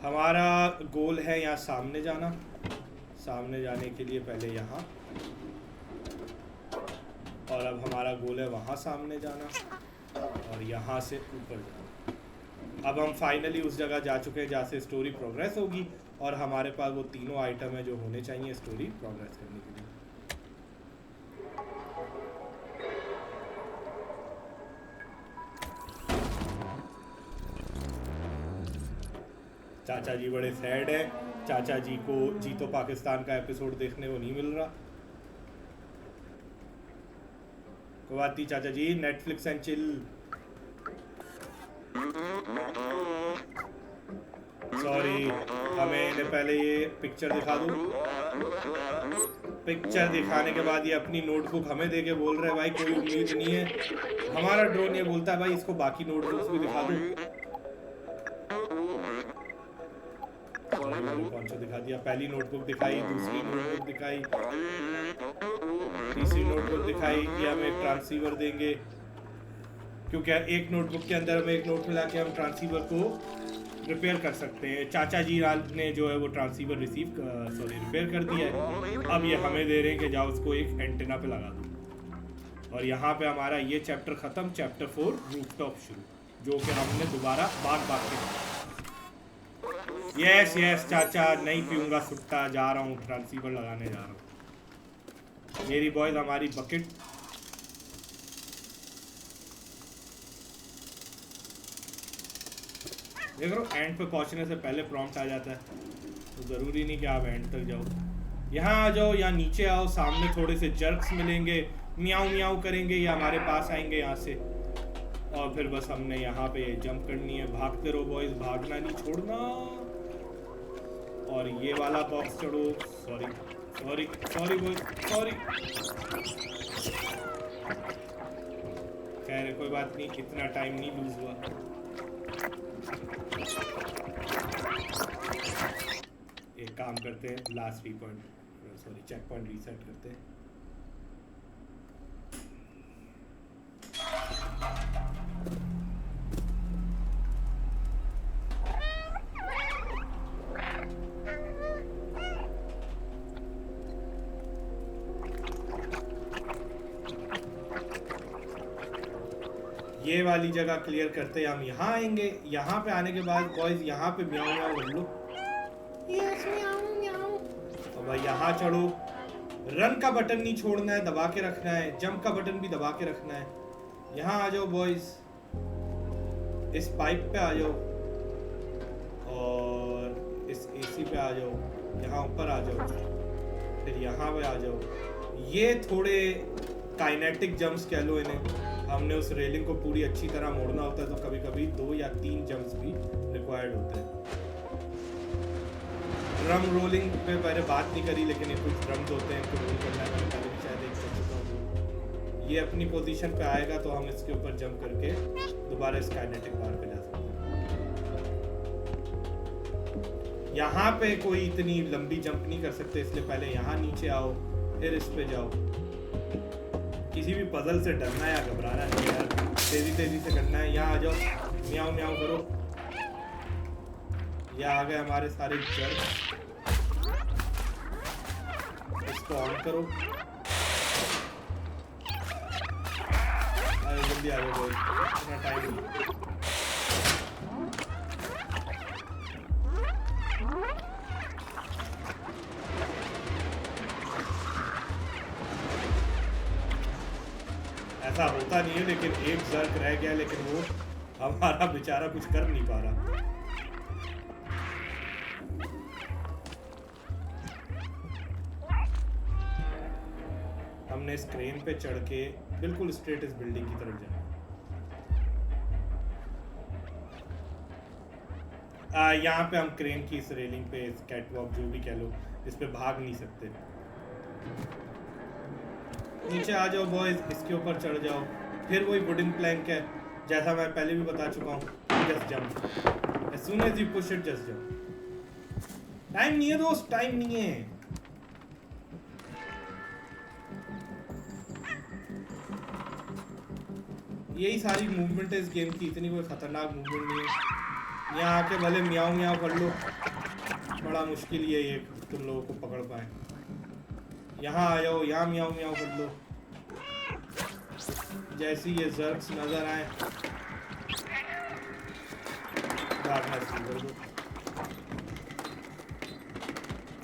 हमारा गोल है यहाँ सामने जाना, सामने जाने के लिए पहले यहाँ, और अब हमारा गोल है वहाँ सामने जाना और यहाँ से ऊपर जाना। अब हम फाइनली उस जगह जा चुके हैं जहाँ से स्टोरी प्रोग्रेस होगी, और हमारे पास वो तीनों आइटम है जो होने चाहिए स्टोरी प्रोग्रेस करने के लिए। चाचा जी बड़े सैड है, चाचा जी को जीतो पाकिस्तान का एपिसोड देखने को नहीं मिल रहा। कोवाती चाचा जी, नेटफ्लिक्स एंड चिल। सॉरी, हमें इन्हें पहले ये पिक्चर दिखा दूँ। पिक्चर दिखाने के बाद ये अपनी नोटबुक हमें दे के बोल रहे हैं भाई कोई उम्मीद नहीं है। हमारा ड्रोन ये बोलता है भाई इसको बाकी नोटबुक्स भी दिखा दूँ। कौन सा दिखा दिया, पहली नोटबुक दिखाई, दूसरी नोटबुक दिखाई, तीसरी नोटबुक दिखाई कि हम एक ट्रांसीवर देंगे, क्योंकि एक नोटबुक के अंदर हमें एक नोट मिला के हम ट्रांसीवर को रिपेयर कर सकते हैं। चाचा जी ने जो है वो ट्रांसीवर रिपेयर कर दिया है। अब ये हमें दे रहे हैं कि जाओ उसको एक एंटेना पे लगा दो। और यहाँ पे हमारा ये चैप्टर ख़त्म, चैप्टर 4 रूफटॉप शुरू, जो कि हमने दोबारा बाग के यस चाचा, नहीं पीऊँगा सुट्टा, जा रहा हूँ ट्रांसीवर लगाने जा रहा हूँ। मेरी बॉयज हमारी बकेट देख लो, एंड पे पहुंचने से पहले प्रॉम्प्ट आ जाता है, तो ज़रूरी नहीं कि आप एंड तक जाओ। यहाँ आ जाओ, यहाँ नीचे आओ, सामने थोड़े से जर्क्स मिलेंगे, मियाऊ मियाऊ करेंगे, ये हमारे पास आएंगे यहाँ से, और फिर बस हमने यहाँ पे जंप करनी है। भागते रहो बॉयज, भागना नहीं छोड़ना। और ये वाला बॉक्स चढ़ो। सॉरी सॉरी सॉरी वो सॉरी। खैर कोई बात नहीं, इतना टाइम नहीं लूज हुआ। एक काम करते हैं, लास्ट चेक पॉइंट रीसेट करते हैं। ये वाली जगह क्लियर करते हैं, हम यहाँ आएंगे। यहाँ पे आने के बाद बॉयज यहाँ पे म्याऊं म्याऊं कर लो। यस म्याऊं म्याऊं। और भाई यहाँ चढ़ो। रन का बटन नहीं छोड़ना है, दबा के रखना है। जंप का बटन भी दबा के रखना है। यहाँ आ जाओ बॉयज, इस पाइप पे आ जाओ और इस एसी पे आ जाओ। यहाँ ऊपर आ जाओ, फिर यहाँ पे आ जाओ। ये थोड़े काइनेटिक जंप्स कह लो इन्हें। हमने उस रेलिंग को पूरी अच्छी तरह मोड़ना होता है, तो कभी कभी 2 या 3 जंप्स भी रिक्वायर्ड होते हैं। ड्रम रोलिंग पे मैंने बात नहीं करी, लेकिन ये कुछ ड्रम्स होते हैं, इनको रोल करना है। मैंने पहले भी शायद एक कर चुका हूँ। ये अपनी पोजीशन पे आएगा तो हम इसके ऊपर जंप करके दोबारा इस काइनेटिक बार पे जा सकते हैं। यहाँ पे कोई इतनी लंबी जंप नहीं कर सकते, इसलिए पहले यहाँ नीचे आओ, फिर इस पे जाओ। किसी भी पजल से डरना या घबराना नहीं यार, तेजी तेजी से करना है। यहाँ आ जाओ, म्याऊं म्याऊं करो। ये आ गए हमारे सारे जर्क। इसको ऑन करो। अरे जल्दी आ जाओ, इतना टाइम नहीं। ऐसा होता नहीं है, लेकिन एक जर्क रह गया, लेकिन वो हमारा बेचारा कुछ कर नहीं पा रहा। हमने इस क्रेन पे चढ़ के बिल्कुल स्ट्रेट इस बिल्डिंग की तरफ जाना। यहाँ पे हम क्रेन की इस रेलिंग पे, इस कैटवॉक जो भी कह लो, इस पे भाग नहीं सकते। नीचे आ जाओ बॉयज, इसके ऊपर चढ़ जाओ। फिर वही वुडन प्लैंक है, जैसा मैं पहले भी बता चुका हूँ। Just jump, as soon as you push it, just jump। Time नहीं है दोस्त, टाइम नहीं है। यही सारी मूवमेंट है इस गेम की, इतनी कोई खतरनाक मूवमेंट नहीं है। यहाँ आके भले म्याऊं म्याऊं कर लो, बड़ा मुश्किल ही है ये तुम लोगों को पकड़ पाए। यहाँ आ जाओ, यहाँ म्याऊं म्याऊं कर लो। जैसे ये जर्क्स नजर आए, भागना शुरू कर दो।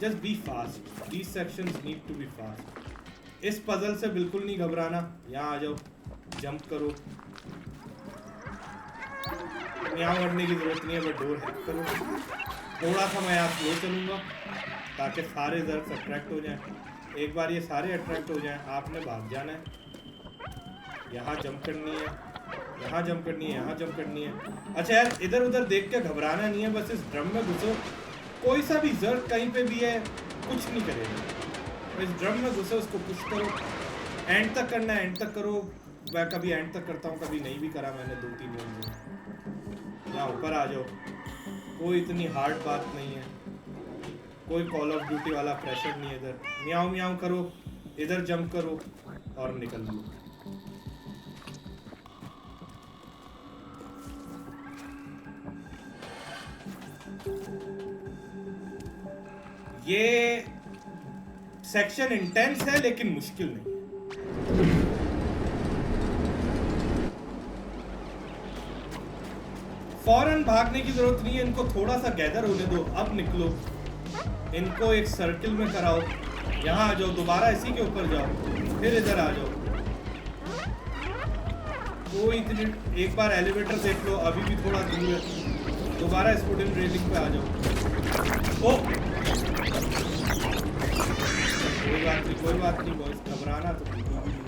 Just be fast, these sections need to be fast. इस पजल से बिल्कुल नहीं घबराना। यहाँ आ जाओ, जंप करो। यहाँ बढ़ने की जरूरत नहीं है, बट डोर हैक करो। थोड़ा सा मैं यहाँ स्लो चलूँगा ताकि सारे जर्क्स अट्रैक्ट हो जाएं। एक बार ये सारे अट्रैक्ट हो जाएं, आपने भाग जाना है। यहाँ जंप करनी है, यहाँ जंप करनी है, यहाँ जंप करनी है। अच्छा यार, इधर उधर देख के घबराना नहीं है, बस इस ड्रम में घुसो। कोई सा भी जर्क कहीं पे भी है, कुछ नहीं करेगा। इस ड्रम में घुसो, उसको पुश करो। एंड तक करना है, एंड तक करो। मैं कभी एंड तक करता हूँ, कभी नहीं भी करा मैंने 2-3 बार। यहाँ ऊपर आ जाओ, कोई इतनी हार्ड बात नहीं है। कोई कॉल ऑफ ड्यूटी वाला प्रेशर नहीं है इधर। म्याऊं म्याऊं करो, इधर जंप करो और निकल लो। ये सेक्शन इंटेंस है लेकिन मुश्किल नहीं है। फौरन भागने की जरूरत नहीं है, इनको थोड़ा सा गैदर होने दो। अब निकलो, इनको एक सर्किल में कराओ। यहाँ आ जाओ, दोबारा इसी के ऊपर जाओ, फिर इधर आ जाओ। कोई इतनी, एक बार एलिवेटर देख लो, अभी भी थोड़ा दूर है। दोबारा इस वुडन रेलिंग पे आ जाओ। ओ कोई बात नहीं बॉयज, घबराना तो बिल्कुल भी नहीं।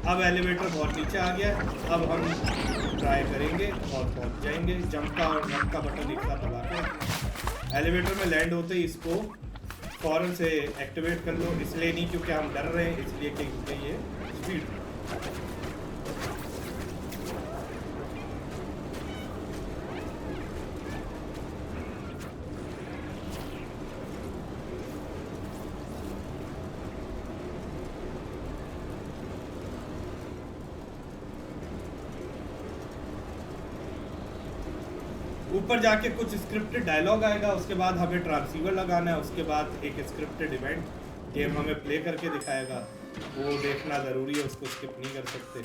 अब एलिवेटर बहुत नीचे आ गया। अब हम ट्राई करेंगे और पहुंच जाएंगे। जंप का और जंप का बटन एक साथ दबा के एलिवेटर में लैंड होते ही इसको फौरन से एक्टिवेट कर लो, इसलिए नहीं क्योंकि हम डर रहे हैं, इसलिए कि ये स्पीड। ऊपर जाके कुछ स्क्रिप्टेड डायलॉग आएगा, उसके बाद हमें ट्रांसीवर लगाना है, उसके बाद एक स्क्रिप्टेड इवेंट गेम हमें प्ले करके दिखाएगा, वो देखना ज़रूरी है, उसको स्किप नहीं कर सकते।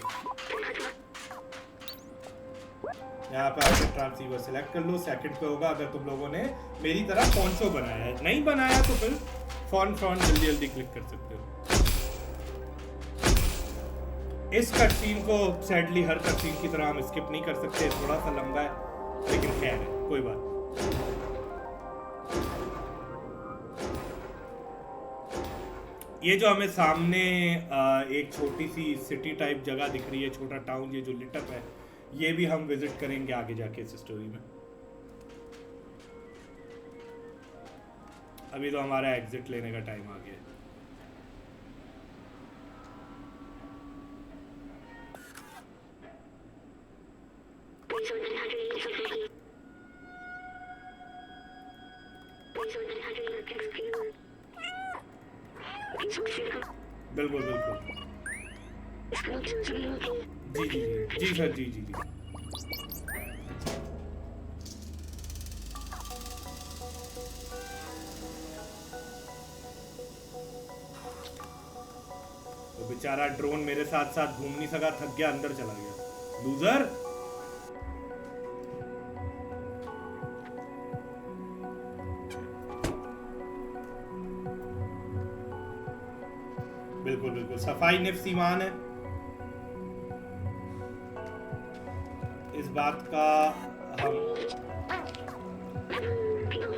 यहाँ पे आके ट्रांसीवर सिलेक्ट कर लो, सेकंड पे होगा अगर तुम लोगों ने मेरी तरह पॉन्चो बनाया है, नहीं बनाया तो फिर फॉन्ट जल्दी जल्दी क्लिक कर सकते हो। इस कट सीन को सैडली हर कट सीन की तरह हम स्किप नहीं कर सकते, थोड़ा सा लंबा है लेकिन खैर है, कोई बात। ये जो हमें सामने एक छोटी सी सिटी टाइप जगह दिख रही है, छोटा टाउन, ये जो लिटअप है, ये भी हम विजिट करेंगे आगे जाके इस स्टोरी में। अभी तो हमारा एग्जिट लेने का टाइम आ गया है। बिल्कुल बिल्कुल, जी जी जी सर, जी जी जी। तो बेचारा ड्रोन मेरे साथ साथ घूम नहीं सका, थक गया, अंदर चला गया, लूजर। बिल्कुल बिल्कुल, सफाई निफ्स ईमान है, इस बात का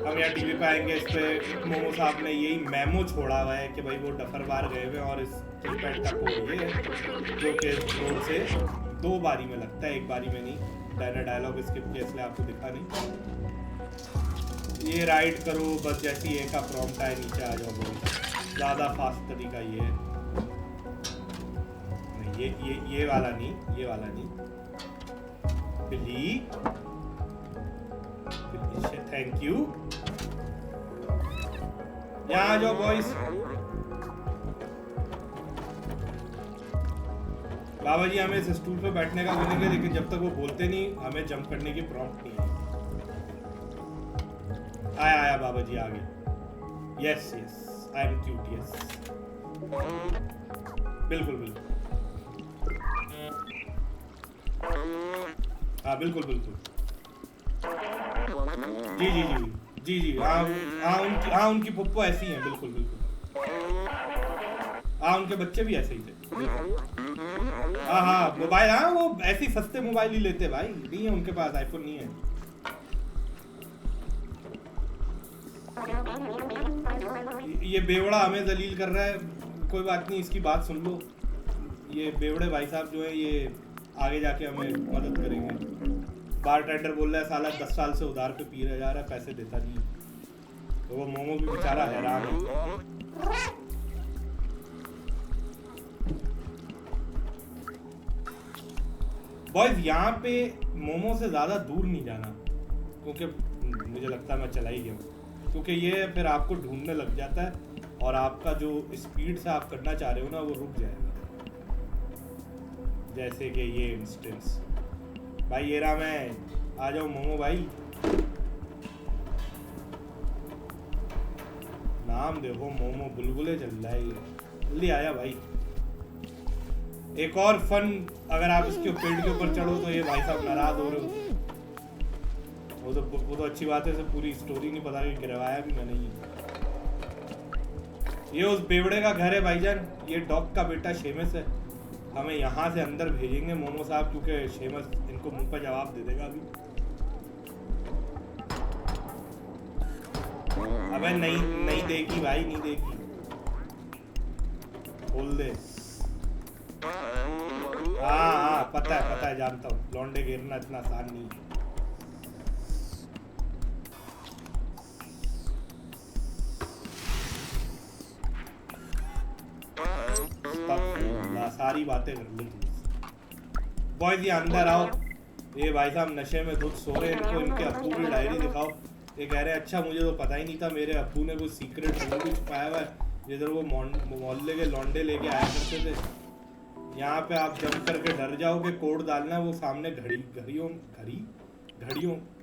हम यहाँ टीवी पे आएंगे, इस पे मोमो साहब ने यही मेमो छोड़ा हुआ है कि भाई वो डफर बार गए हुए और इस कीपैड का कोड ये है जो कि रोड से 2 बारी में लगता है, 1 बारी में नहीं। मैंने डायलॉग स्किप किया इसलिए आपको दिखा नहीं। ये राइड करो बस, जैसी ए का प्रॉम्प्ट आए नीचे आ जाओ, बहुत ज़्यादा फास्ट तरीका ये है। ये वाला नहीं, ये वाला नहीं, बिल्ली थैंक यू, यहाँ आ जाओ बॉयज। बाबा जी हमें इस स्टूल पे बैठने का बोलेंगे, लेकिन जब तक वो बोलते नहीं हमें जंप करने की प्रॉम्प्ट नहीं है। आया आया बाबा जी, आ गए। Yes yes, I am cute, yes बिल्कुल बिल्कुल, हाँ बिल्कुल बिल्कुल, जी जी जी जी जी, हाँ उनकी पुप्पो ऐसी हैं, बिल्कुल बिल्कुल, हाँ उनके बच्चे भी ऐसे ही थे। हाँ हाँ मोबाइल, हाँ वो ऐसे ही सस्ते मोबाइल ही लेते भाई, नहीं है उनके पास, आईफोन नहीं है। ये बेवड़ा हमें जलील कर रहा है, कोई बात नहीं, इसकी बात सुन लो। ये बेवड़े भाई साहब जो है ये आगे जाके हमें मदद करेंगे। बार टेंडर बोल रहा है साला 10 साल से उधार पे पी रहा जा रहा है, पैसे देता नहीं, तो वो मोमो भी बेचारा हैरान है। बॉयज यहाँ पे मोमो से ज़्यादा दूर नहीं जाना, क्योंकि मुझे लगता है मैं चला ही गया हूँ, क्योंकि ये फिर आपको ढूंढने लग जाता है और आपका जो स्पीड से आप करना चाह रहे हो ना वो रुक जाएगा। जैसे कि ये इंस्टेंस, भाई ये रहा मैं, आ जाओ मोमो भाई, नाम देखो मोमो, बुलबुले चल रहा है, जल्दी आया भाई। एक और फन, अगर आप इसके पेड़ के ऊपर चढ़ो तो ये भाई साहब नाराज हो रहे हो, वो तो अच्छी बात है, से पूरी स्टोरी नहीं पता कि गिरवाया भी मैंने ये उस बेवड़े का घर है भाईजान, ये डॉग का बेटा शेमस है, हमें यहाँ से अंदर भेजेंगे मोमो साहब, क्योंकि शेमस इनको मुंह पर जवाब दे देगा अभी। अबे नहीं देगी भाई, नहीं देगी, खोल दे। हाँ पता है जानता हूँ, लौंडे घेरना इतना आसान नहीं है। अस्तगफुरुल्लाह, सारी बातें कर ली तू। बॉयज ये अंदर आओ। ये भाई साहब नशे में धुत सो रहे हैं, इनको इनके अब्बू की डायरी दिखाओ। ये कह रहे हैं अच्छा मुझे तो पता ही नहीं था, मेरे अब्बू ने कुछ सीक्रेट रूम भी छुपाया हुआ है जिधर वो मोहल्ले के लौंडे लेके आया करते थे। यहाँ पे आप जंप करके डर जाओगे, कोड डालना है, वो सामने घड़ियों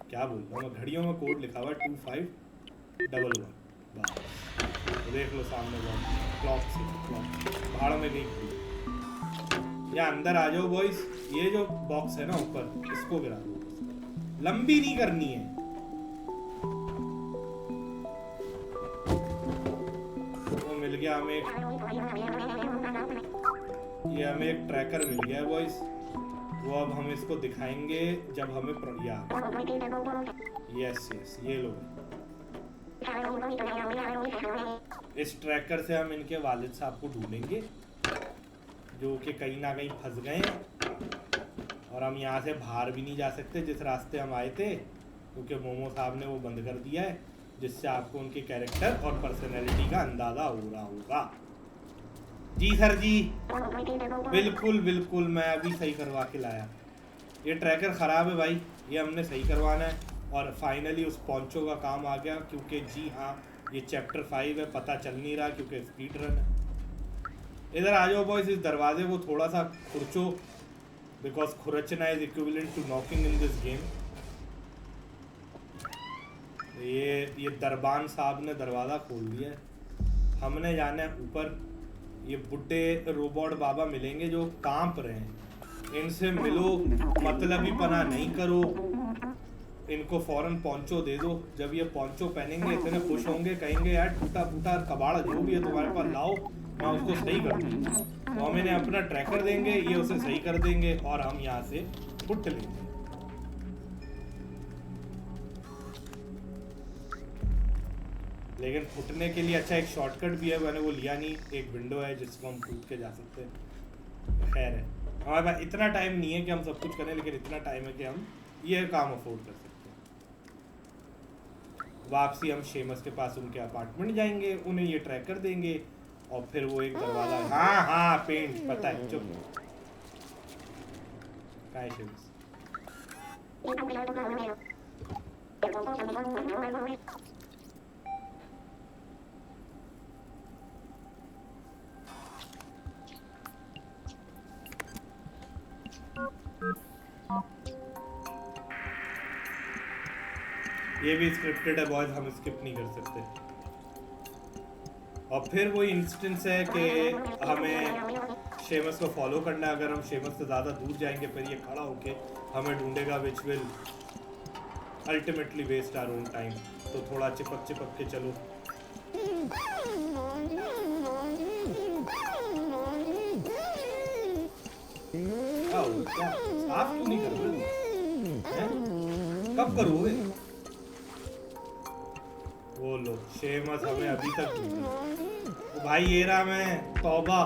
क्या बोल रहा हूँ मैं, घड़ियों में कोड लिखा हुआ है 2511। बस तो देख लो सामने क्लॉक पहाड़ में गई घड़ी। या अंदर आ जाओ बॉयज। ये जो बॉक्स है ना ऊपर, इसको गिरा दो, लंबी नहीं करनी है। वो मिल गया हमें हमें एक ट्रैकर मिल गया है बॉयज। वो अब हम इसको दिखाएंगे जब हमें यस ये लो। इस ट्रैकर से हम इनके वालिद साहब को ढूंढेंगे जो कि कहीं ना कहीं फंस गए हैं, और हम यहाँ से बाहर भी नहीं जा सकते जिस रास्ते हम आए थे, क्योंकि मोमो साहब ने वो बंद कर दिया है, जिससे आपको उनके कैरेक्टर और पर्सनैलिटी का अंदाज़ा हो रहा होगा। जी सर जी, बिल्कुल मैं अभी सही करवा के लाया। ये ट्रैकर ख़राब है भाई, ये हमने सही करवाना है। और फाइनली उस पॉन्चो का काम आ गया, क्योंकि जी हाँ ये चैप्टर 5 है, पता चल नहीं रहा क्योंकि स्पीड रन है। इधर आ जाओ बॉयज, इस दरवाजे को थोड़ा सा खुरचो, बिकॉज खुरचना is equivalent to knocking in this game. ये दरबान साहब ने दरवाज़ा खोल दिया है, हमने जाना है ऊपर। ये बुड्ढे रोबोट बाबा मिलेंगे जो कांप रहे हैं, इनसे मिलो, मतलबी पना नहीं करो, इनको फौरन पोंचो दे दो। जब ये पोंचो पहनेंगे इतने खुश होंगे, कहेंगे यार टूटा फूटा कबाड़ जो भी है तुम्हारे पास लाओ, मैं उसको सही कर दूँगा। तो हम इन्हें अपना ट्रैकर देंगे, ये उसे सही कर देंगे और हम यहाँ से फुट लेंगे। लेकिन फुटने के लिए अच्छा एक शॉर्टकट भी है, मैंने वो लिया नहीं। एक विंडो है जिसको हम फूट के जा सकते हैं। खैर है, हमारे पास इतना टाइम नहीं है कि हम सब कुछ करें, लेकिन इतना टाइम है कि हम ये काम अफोर्ड कर सकते हैं। वापसी हम शेमस के पास उनके अपार्टमेंट जाएंगे, उन्हें ये ट्रैकर देंगे और फिर वो एक दरवाजा, हाँ पेंट पता है, चुप क्या है शेमस। ये भी स्क्रिप्टेड है बॉयज, हम स्किप नहीं कर सकते। और फिर वही इंस्टेंस है कि हमें शेमस को फॉलो करना है। अगर हम शेमस से ज़्यादा दूर जाएंगे फिर ये खड़ा होके हमें ढूंढेगा, which will ultimately waste our own time. तो थोड़ा चिपक के चलो। क्या साफ क्यों नहीं कर रहे? कब करोगे? वो लो शेमस हमें अभी तक तो भाई ये रहा मैं, तौबा।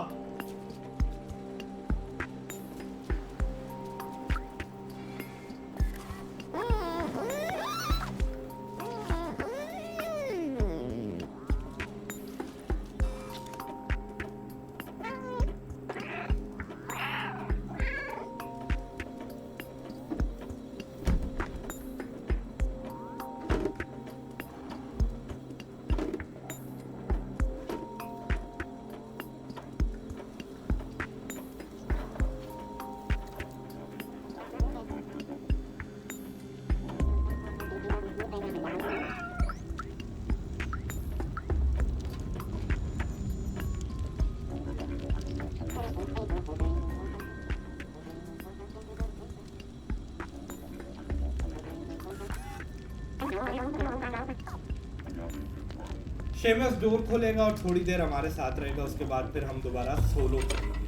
शेमस डोर खोलेगा और थोड़ी देर हमारे साथ रहेगा, उसके बाद फिर हम दोबारा सोलो करेंगे।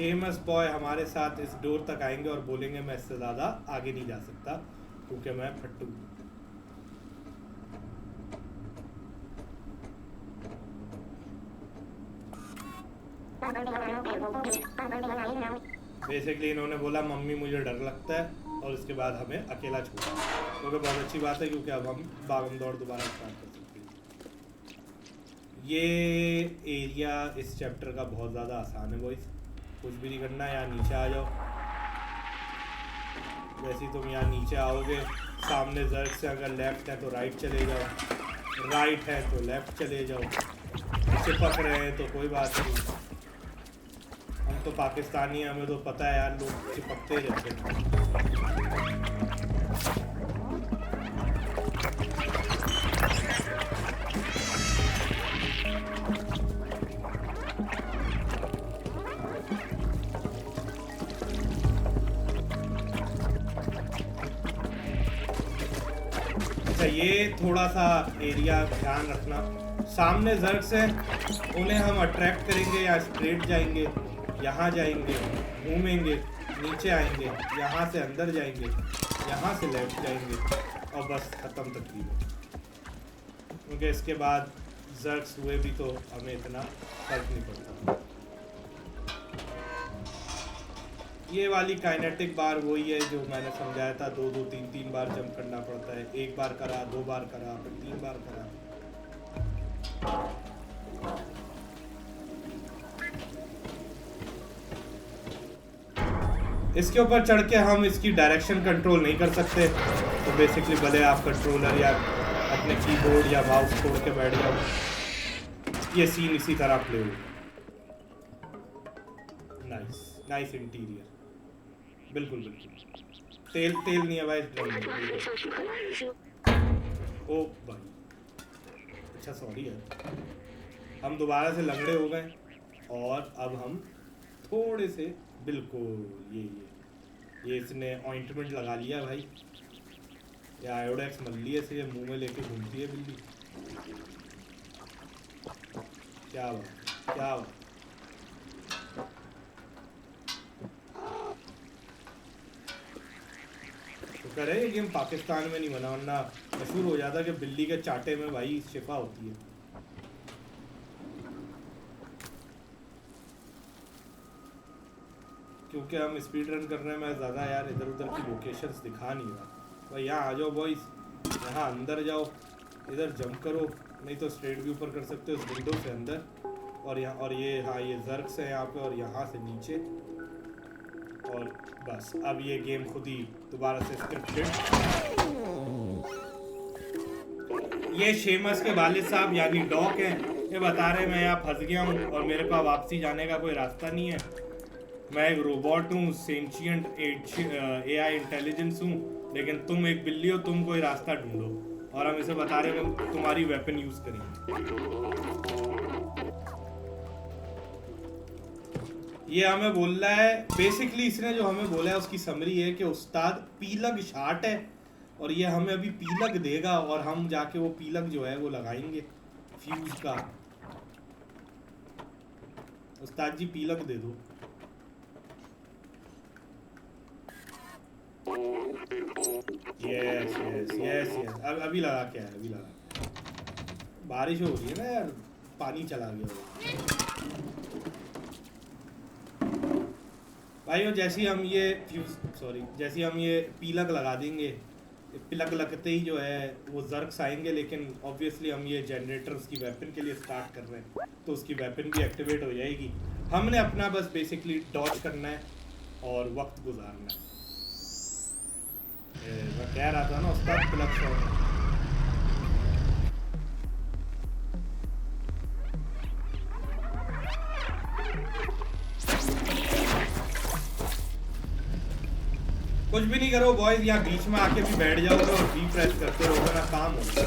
शेमस बॉय हमारे साथ इस डोर तक आएंगे और बोलेंगे मैं इससे ज़्यादा आगे नहीं जा सकता क्योंकि मैं फट्टू हूँ। बेसिकली इन्होंने बोला मम्मी मुझे डर लगता है और उसके बाद हमें अकेला छोड़ा, क्योंकि बहुत अच्छी बात है क्योंकि अब हम भागम दौड़ दोबारा स्टार्ट कर सकते हैं। ये एरिया इस चैप्टर का बहुत ज़्यादा आसान है बॉयज, कुछ भी नहीं करना है। यहाँ नीचे आ जाओ, वैसे ही तुम यहाँ नीचे आओगे, सामने जर्क से अगर लेफ्ट है तो राइट चले जाओ, राइट है तो लेफ्ट चले जाओ, चिपक रहे हैं तो कोई बात नहीं, हम तो पाकिस्तानी हैं, हमें तो पता है यार लोग चिपकते रहते हैं। अच्छा ये थोड़ा सा एरिया ध्यान रखना, सामने जर्क्स हैं, उन्हें हम अट्रैक्ट करेंगे या स्ट्रेट जाएंगे, यहाँ जाएंगे, घूमेंगे, नीचे आएंगे, यहाँ से अंदर जाएंगे, यहाँ से लेफ्ट जाएंगे और बस ख़त्म तकरीबन, क्योंकि इसके बाद जर्क्स हुए भी तो हमें इतना फर्क नहीं पड़ता। ये वाली काइनेटिक बार वही है जो मैंने समझाया था, 2-2, 3-3 बार जंप करना पड़ता है, एक बार करा, 2 बार करा, फिर 3 बार करा। इसके ऊपर चढ़ के हम इसकी डायरेक्शन कंट्रोल नहीं कर सकते, तो बेसिकली भले आप कंट्रोलर या अपने कीबोर्ड या माउस छोड़ के बैठ जाओ, ये सीन इसी तरह प्ले हो। नाइस नाइस इंटीरियर, बिल्कुल बिल्कुल तेल तेल नहीं है भाई ड्रम में। ओ भाई अच्छा सॉरी यार, हम दोबारा से लंगड़े हो गए और अब हम थोड़े से बिल्कुल ये इसने ऑइंटमेंट लगा लिया भाई, या आयोडेक्स मल लिया से मुंह में लेके घूमती है बिल्ली। क्या बात क्या बात। शुक्र है ये गेम पाकिस्तान में नहीं बना, वरना मशहूर हो जाता कि बिल्ली के चाटे में भाई शिफा होती है। क्योंकि हम स्पीड रन कर रहे हैं, मैं ज़्यादा यार इधर उधर की लोकेशंस दिखा नहीं रहा भाई। यहाँ आ जाओ बॉयज, यहाँ अंदर जाओ, इधर जंप करो, नहीं तो स्ट्रेट भी ऊपर कर सकते हो इस विंडो से अंदर, और यहाँ और ये हाँ ये जर्क्स है यहाँ पे और यहाँ से नीचे, और बस अब ये गेम खुद ही दोबारा से स्क्रिप्टेड। ये शेमस के वालिद साहब यानी डॉक हैं, ये बता रहे मैं यहाँ फंस गया हूँ और मेरे पास वापसी जाने का कोई रास्ता नहीं है, मैं एक रोबोट हूँ, सेंशियंट AI इंटेलिजेंस हूँ, लेकिन तुम एक बिल्ली हो, तुम कोई रास्ता ढूंढो, और हम इसे बता रहे हैं तुम्हारी वेपन यूज करेंगे। ये हमें बोल रहा है बेसिकली, इसने जो हमें बोला है उसकी समरी है कि उस्ताद पीलग शार्ट है और ये हमें अभी पीलग देगा और हम जाके वो पीलग जो है वो लगाएंगे फ्यूज का। उस्ताद जी पीलग दे दो। यस यस यस यस, अब अभी लगा क्या है, अभी लगा। बारिश हो रही है ना यार, पानी चला गया भाई। जैसे ही हम ये जैसे हम ये पीलग लगा देंगे, पिलक लगते ही जो है वो जर्क्स आएंगे, लेकिन ऑब्वियसली हम ये जनरेटर्स की वेपन के लिए स्टार्ट कर रहे हैं तो उसकी वेपन भी एक्टिवेट हो जाएगी। हमने अपना बस बेसिकली डॉज करना है और वक्त गुजारना है। मैं कह रहा था ना उसका पिलक शॉट। कुछ भी नहीं करो बॉयज, यहाँ बीच में आके भी बैठ जाओगे और बी प्रेस करते रहोगे ना, काम होगा।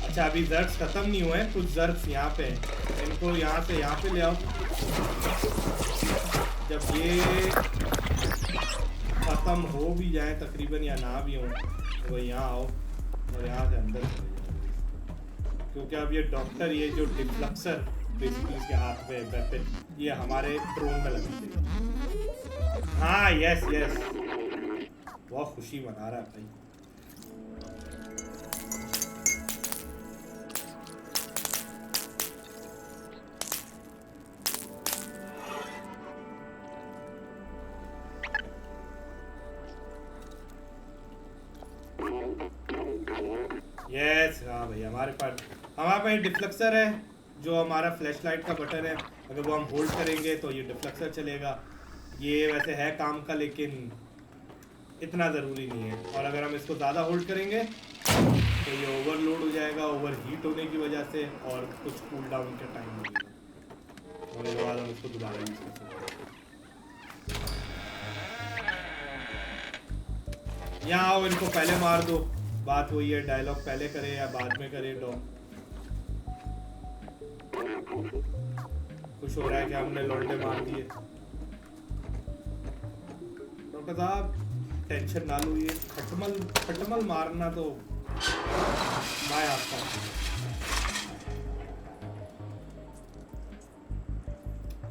अच्छा अभी जर्क्स खत्म नहीं हुए हैं, कुछ जर्क्स यहाँ पे हैं, इनको यहाँ से यहाँ पे ले आओ। जब ये हम हो भी जाए तकरीबन या ना भी हों तो यहाँ आओ और यहाँ से अंदर चले जाओ, क्योंकि अब ये डॉक्टर ये जो डिफ्लक्सर बेसिकली इसके हाथ में वेपन ये हमारे ड्रोन में लगा देगा। हाँ यस यस, बहुत खुशी मना रहा है भाई। यस हाँ भाई, हमारे पास डिफ्लेक्सर है जो हमारा फ्लैश लाइट का बटन है, अगर वो हम होल्ड करेंगे तो ये डिफ्लेक्सर चलेगा। ये वैसे है काम का लेकिन इतना ज़रूरी नहीं है, और अगर हम इसको ज़्यादा होल्ड करेंगे तो ये ओवरलोड हो जाएगा ओवर हीट होने की वजह से, और कुछ कूल डाउन का टाइम लगेगा और इसके बाद हम इसको दोबारा यूज़ कर सकते हैं। यहाँ आओ, इनको पहले मार दो, बात वही है, डायलॉग पहले करे या बाद में करे। खुश हो रहा है कि हमने लौंडे मार दिए। डॉक्टर साहब टेंशन ना लो, ये खटमल मारना तो मैं आपका।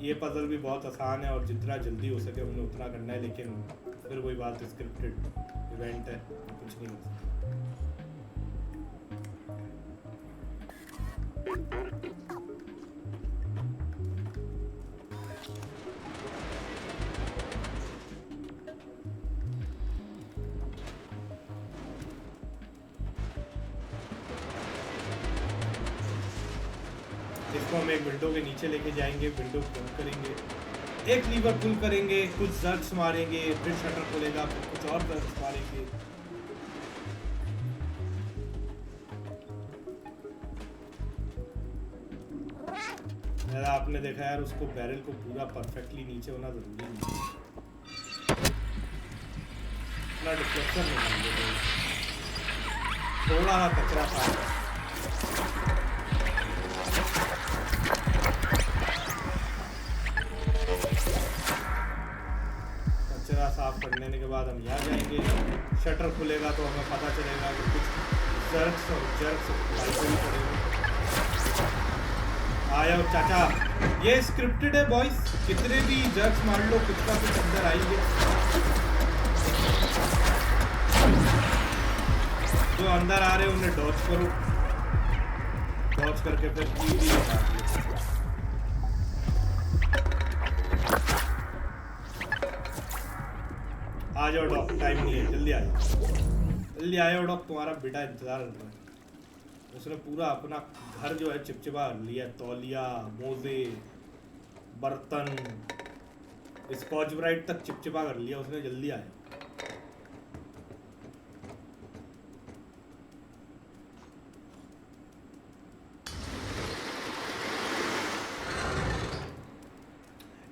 ये पजल भी बहुत आसान है और जितना जल्दी हो सके हमने उतना करना है, लेकिन फिर वही बात, स्क्रिप्टेड इवेंट है, कुछ नहीं हो सकता। इसको हम एक विंडो के नीचे लेके जाएंगे, विंडो बंद करेंगे, एक लीवर पुल करेंगे, कुछ जर्क्स मारेंगे, फिर शटर खोलेगा, फिर कुछ और जर्क्स मारेंगे। आपने देखा यार, उसको बैरल को पूरा परफेक्टली नीचे होना जरूरी नहीं है, इतना डिफ्लेक्शन नहीं, थोड़ा कचरा था। साफ कर लेने के बाद हम यहाँ जाएंगे, शटर खुलेगा तो हमें पता चलेगा कि कुछ जर्क्स और जर्क्स लाइब्रेरी पड़ेंगे। आया चाचा, ये स्क्रिप्टेड है बॉयज, कितने भी जर्क्स मार लो कुछ का कुछ अंदर आएंगे। जो अंदर आ रहे हैं उन्हें डॉच करो, डॉच करके फिर ईजी लगा दिए। आ जाओ डॉक, टाइम नहीं है, जल्दी आ जाओ, जल्दी आ जाओ डॉक, तुम्हारा बेटा इंतजार कर रहा है। उसने पूरा अपना घर जो है चिपचिपा लिया, तौलिया, मोजे, बर्तन, स्कॉच ब्राइट तक चिपचिपा कर लिया उसने, जल्दी आया।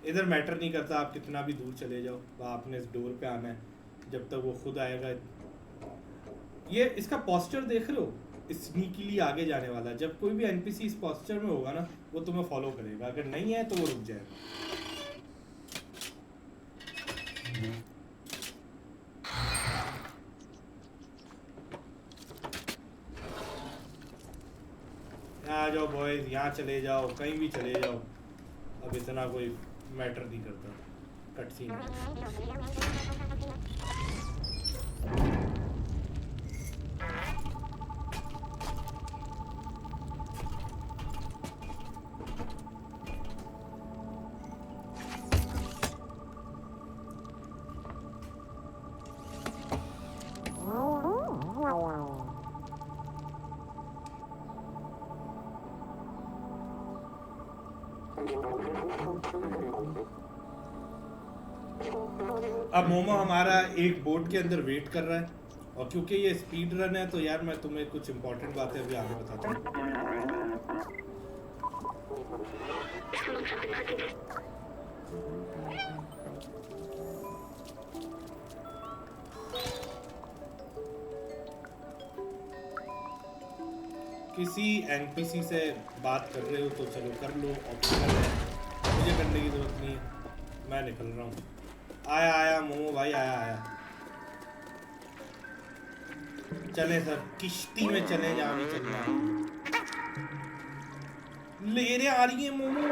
इधर मैटर नहीं करता आप कितना भी दूर चले जाओ, आपने इस डोर पे आना है, जब तक वो खुद आएगा। ये इसका पोस्टर देख रहे हो, स्नीकीली आगे जाने वाला, जब कोई भी एनपीसी इस पोस्टर में होगा ना वो तुम्हें फॉलो करेगा, अगर नहीं है तो वो रुक जाएगा। यहाँ आ जाओ बॉयज, यहाँ चले जाओ, कहीं भी चले जाओ, अब इतना कोई मैटर नहीं करता, कट सीन। अब मोमो हमारा एक बोट के अंदर वेट कर रहा है, और क्योंकि ये स्पीड रन है तो यार मैं तुम्हें कुछ इंपॉर्टेंट बातें अभी आगे बताता हूँ। किसी एनपीसी से बात कर रहे हो तो चलो कर लो, ऑप्शनल है, मुझे करने की जरूरत नहीं है, मैं निकल रहा हूँ। आया मोमो भाई, आया। चले सर, किश्ती में चले जहाँ भी चलना है। लेने आ रही है मोमो।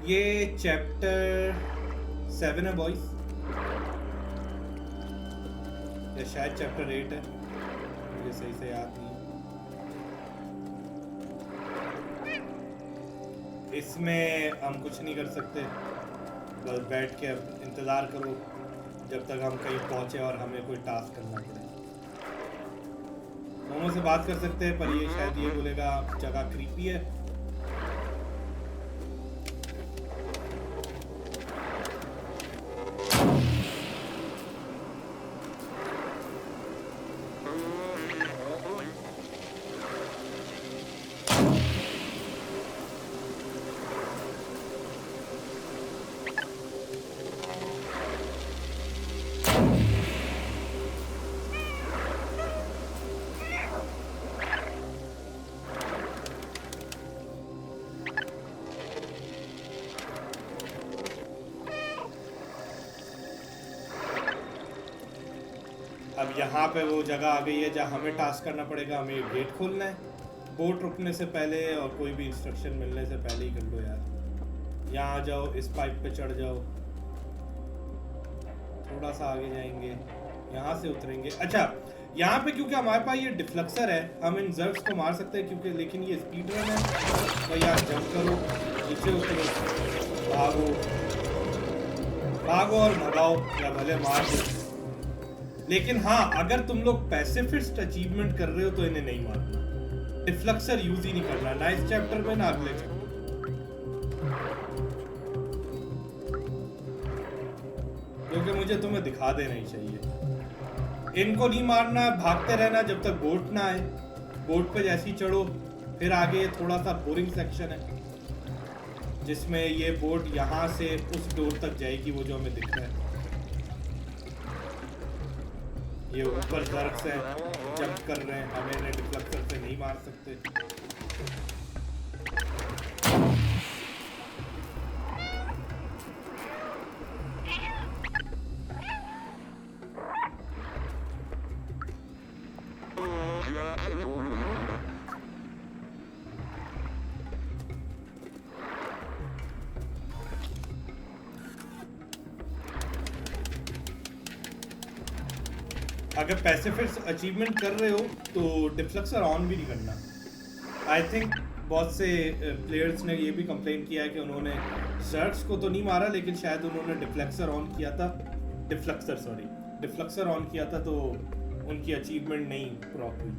ये चैप्टर 7 है बॉयज, या शायद चैप्टर 8 है, मुझे सही से याद नहीं। इसमें हम कुछ नहीं कर सकते, बस बैठ के इंतज़ार करो जब तक हम कहीं पहुंचे और हमें कोई टास्क करना पड़े। मोमो से बात कर सकते हैं, पर ये शायद ये बोलेगा जगह क्रीपी है। अब यहाँ पे वो जगह आ गई है जहाँ हमें टास्क करना पड़ेगा। हमें गेट खोलना है बोट रुकने से पहले, और कोई भी इंस्ट्रक्शन मिलने से पहले ही कर लो यार। यहाँ आ जाओ, इस पाइप पे चढ़ जाओ, थोड़ा सा आगे जाएंगे, यहाँ से उतरेंगे। अच्छा, यहाँ पे क्योंकि हमारे पास ये डिफ्लेक्सर है, हम इन जर्ब्स को मार सकते हैं क्योंकि, लेकिन ये स्पीड रन है। तो यार जंप करो, नीचे उतरो, भागो भागो और भगाओ, या भले मार दो। लेकिन हाँ, अगर तुम लोग पैसिफिस्ट अचीवमेंट कर रहे हो तो इन्हें नहीं मारना, डिफ्लेक्सर यूज ही नहीं करना, ना इस चैप्टर में ना अगले चैप्टर। क्योंकि मुझे तुम्हें दिखा देना ही चाहिए। इनको नहीं मारना, भागते रहना जब तक बोट ना आए। बोट पे जैसे ही चढ़ो, फिर आगे थोड़ा सा बोरिंग सेक्शन है जिसमें ये बोट यहाँ से उस डोर तक जाएगी, वो जो हमें दिख रहा है। ये ऊपर जर्ब्स हैं, जंप कर रहे हैं, हमें डिफ्लेक्टर से नहीं मार सकते। अगर पैसिफिस्ट अचीवमेंट कर रहे हो तो डिफ्लेक्सर ऑन भी नहीं करना। आई थिंक बहुत से प्लेयर्स ने ये भी कंप्लेन किया है कि उन्होंने जर्ब्स को तो नहीं मारा, लेकिन शायद उन्होंने डिफ्लेक्सर ऑन किया था, डिफ्लेक्सर ऑन किया था, तो उनकी अचीवमेंट नहीं प्रॉप हुई।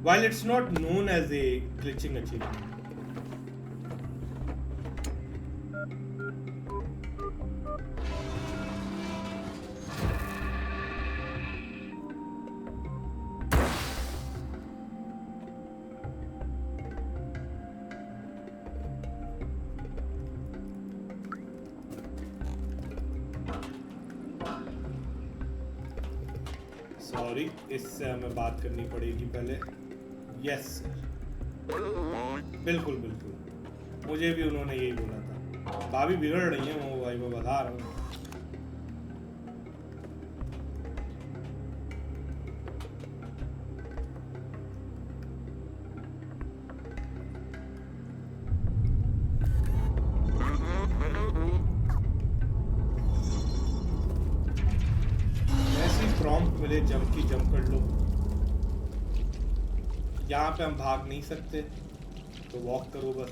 While it's not known as a glitching achievement. Sorry, इससे हमें बात करनी पड़ेगी पहले। यस सर, बिल्कुल बिल्कुल, मुझे भी उन्होंने यही बोला था। भाभी बिगड़ रही है वो भाई, मैं बता रहा हूँ। प्रॉम्प्ट मिले जंप की, जंप कर लो। यहाँ पे हम भाग नहीं सकते तो वॉक करो बस।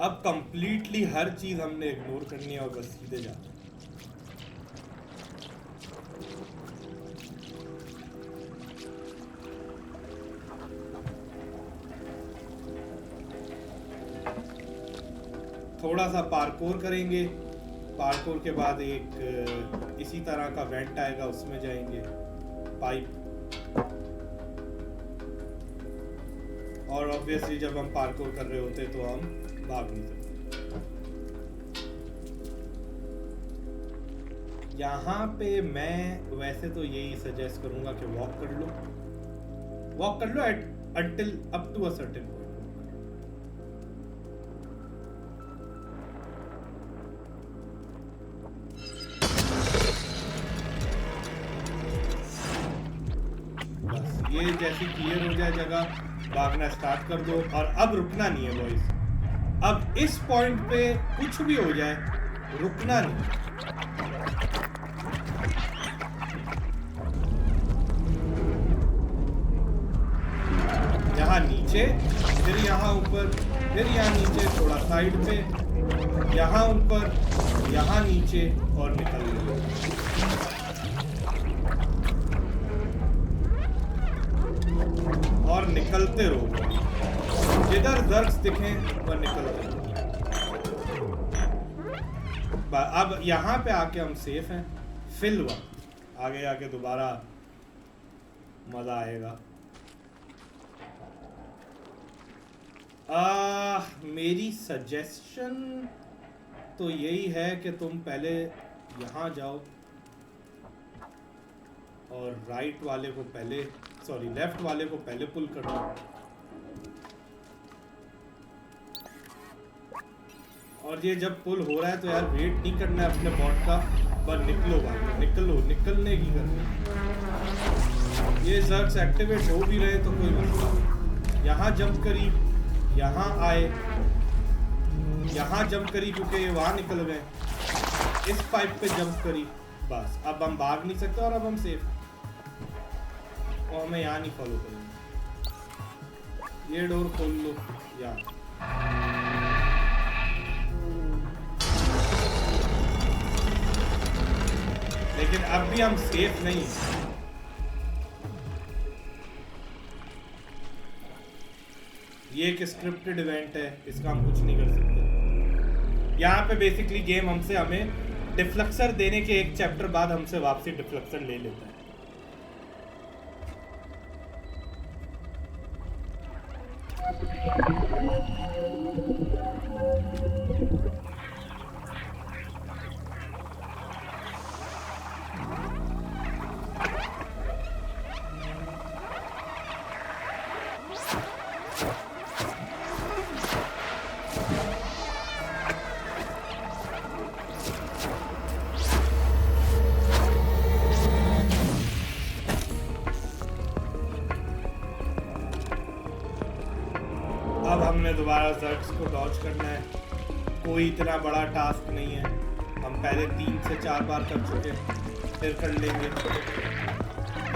अब कंप्लीटली हर चीज हमने इग्नोर करनी है और बस सीधे जाना। थोड़ा सा पार्कोर करेंगे, पार्कोर के बाद एक इसी तरह का वेंट आएगा, उसमें जाएंगे, पाइप। और ऑब्वियसली जब हम पार्कोर कर रहे होते तो हम भाग नहीं सकते। यहाँ पे मैं वैसे तो यही सजेस्ट करूंगा कि वॉक कर लो eight until up to a certain point. बस ये जैसी क्लियर हो जाए जगह, भागना स्टार्ट कर दो। और अब रुकना नहीं है बॉयज, अब इस पॉइंट पे कुछ भी हो जाए रुकना नहीं। यहाँ नीचे, फिर यहाँ ऊपर, फिर यहाँ नीचे, थोड़ा साइड पे, यहाँ ऊपर, यहाँ नीचे और निकल लो। और निकलते रहो, जिधर जर्क्स दिखें वह निकलते रहो। अब यहाँ पे आके हम सेफ हैं। फिल वक्त आगे आके दोबारा मजा आएगा। मेरी सजेशन तो यही है कि तुम पहले यहाँ जाओ और राइट वाले को पहले, सॉरी लेफ्ट वाले को पहले पुल करो। और ये जब पुल हो रहा है तो यार वेट नहीं करना है अपने बॉट का, पर निकलो भाई, निकलो, निकलने की करनी। ये जर्क्स एक्टिवेट हो भी रहे तो कोई मसला नहीं। यहाँ जंप करी, यहाँ आए, यहाँ जंप करी क्योंकि ये वहाँ निकल गए, इस पाइप पे जंप करी, बस अब हम भाग नहीं सकते और अब हम सेफ। और हमें यहाँ नहीं फॉलो करेंगे। ये डोर खोल लो यहाँ, लेकिन अब भी हम सेफ नहीं हैं। ये एक स्क्रिप्टेड इवेंट है, इसका हम कुछ नहीं कर सकते। यहाँ पे बेसिकली गेम हमसे हमें डिफ्लेक्सर देने के एक चैप्टर बाद हमसे वापसी डिफ्लेक्सर ले लेता है। अब हमने दोबारा जर्क्स को डॉज करना है। कोई इतना बड़ा टास्क नहीं है, हम पहले 3 से 4 बार कर चुके, फिर कर लेंगे।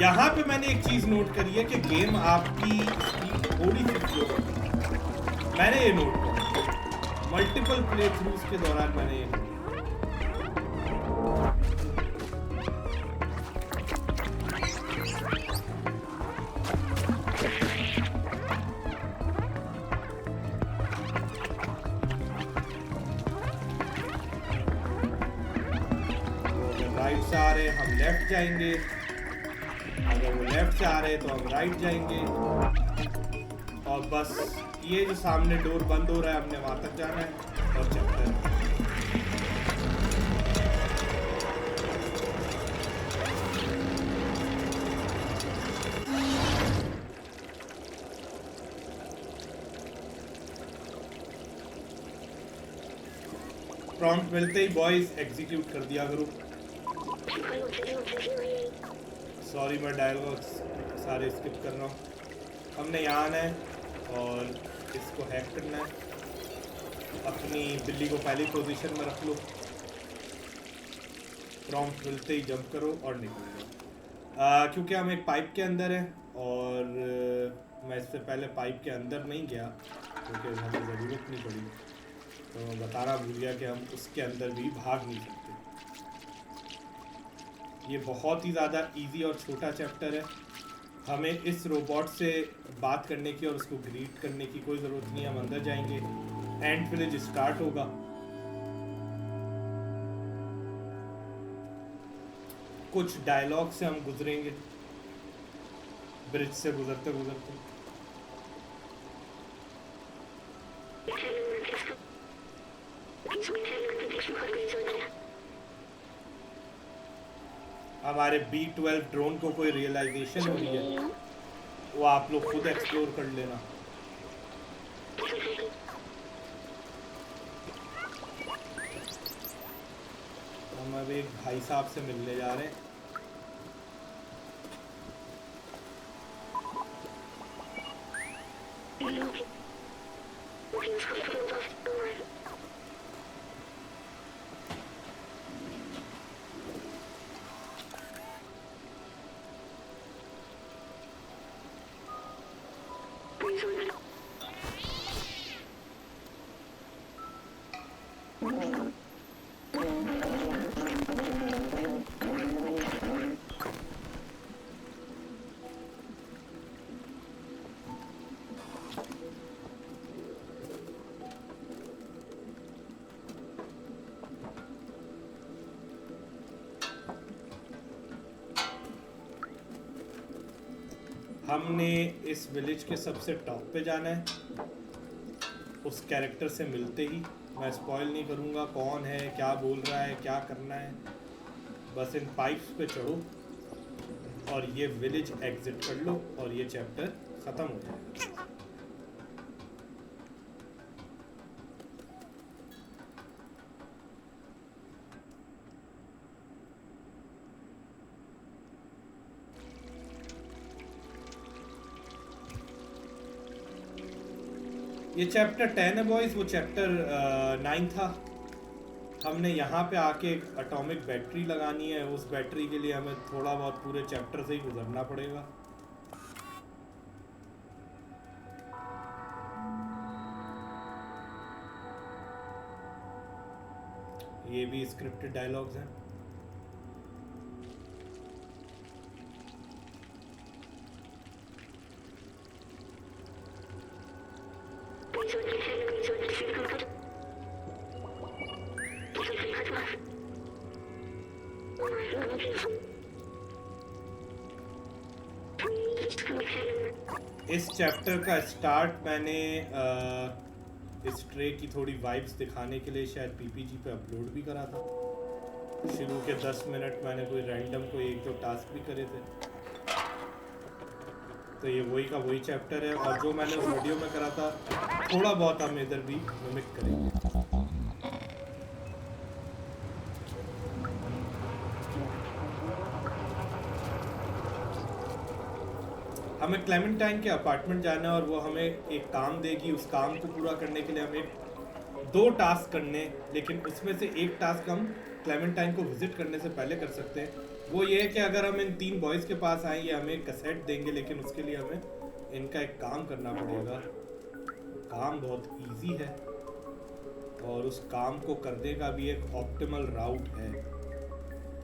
यहाँ पे मैंने एक चीज़ नोट करी है कि गेम आपकी थोड़ी सी स्लो करती है। मैंने ये नोट किया मल्टीपल प्ले थ्रूज के दौरान, मैंने ये नोट किया। राइट से आ रहे हम लेफ्ट जाएंगे, अगर वो लेफ्ट से आ रहे तो हम राइट जाएंगे। और बस ये जो सामने डोर बंद हो रहा है हमने वहां तक जाना है और चलते हैं। प्रॉम्प्ट मिलते ही बॉयज एग्जीक्यूट कर दिया करो। सॉरी मैं डायलॉग्स सारे स्किप कर रहा हूँ। हमने यहाँ आना है और इसको हैक करना है। अपनी बिल्ली को पहली पोजीशन में रख लो, प्रॉम्प्ट मिलते ही जंप करो और निकल जाओ। क्योंकि हम एक पाइप के अंदर हैं और मैं इससे पहले पाइप के अंदर नहीं गया क्योंकि हमें ज़रूरत नहीं पड़ी, तो मैं बताना भूल गया कि हम उसके अंदर भी भाग नहीं सकते। ये बहुत ही ज़्यादा इजी और छोटा चैप्टर है। हमें इस रोबोट से बात करने की और उसको ग्रीट करने की कोई ज़रूरत नहीं है। हम अंदर जाएंगे, एंट विलेज स्टार्ट होगा, कुछ डायलॉग से हम गुजरेंगे ब्रिज से गुजरते गुजरते। हमारे B12 ड्रोन को कोई रियलाइजेशन हुई है वो आप लोग खुद एक्सप्लोर कर लेना। हम अब एक भाई साहब से मिलने जा रहे हैं। हमने इस विलेज के सबसे टॉप पे जाना है। उस कैरेक्टर से मिलते ही, मैं स्पॉइल नहीं करूँगा कौन है, क्या बोल रहा है, क्या करना है, बस इन पाइप्स पे चढ़ो और ये विलेज एग्जिट कर लो और ये चैप्टर ख़त्म हो जाएगा। ये चैप्टर 10 है बॉयज, वो चैप्टर 9 था। हमने यहाँ पे आके एक एटॉमिक बैटरी लगानी है। उस बैटरी के लिए हमें थोड़ा बहुत पूरे चैप्टर से ही गुजरना पड़ेगा। ये भी स्क्रिप्टेड डायलॉग्स हैं। इस चैप्टर का स्टार्ट मैंने इस ट्रे की थोड़ी वाइब्स दिखाने के लिए शायद पीपीजी पे अपलोड भी करा था। शुरू के 10 मिनट मैंने कोई रैंडम कोई एक दो टास्क भी करे थे। तो ये वही का वही चैप्टर है और जो मैंने उस वीडियो में करा था थोड़ा बहुत हम इधर भी मिमिक करेंगे। हमें क्लेमेंटाइन के अपार्टमेंट जाना है और वो हमें एक काम देगी। उस काम को पूरा करने के लिए हमें 2 टास्क करने, लेकिन उसमें से एक टास्क हम क्लेमेंटाइन को विजिट करने से पहले कर सकते हैं। वो ये है कि अगर हम इन 3 बॉयज़ के पास आए ये हमें कैसेट देंगे, लेकिन उसके लिए हमें इनका एक काम करना पड़ेगा। काम बहुत इजी है और उस काम को करने का भी एक ऑप्टिमल राउट है।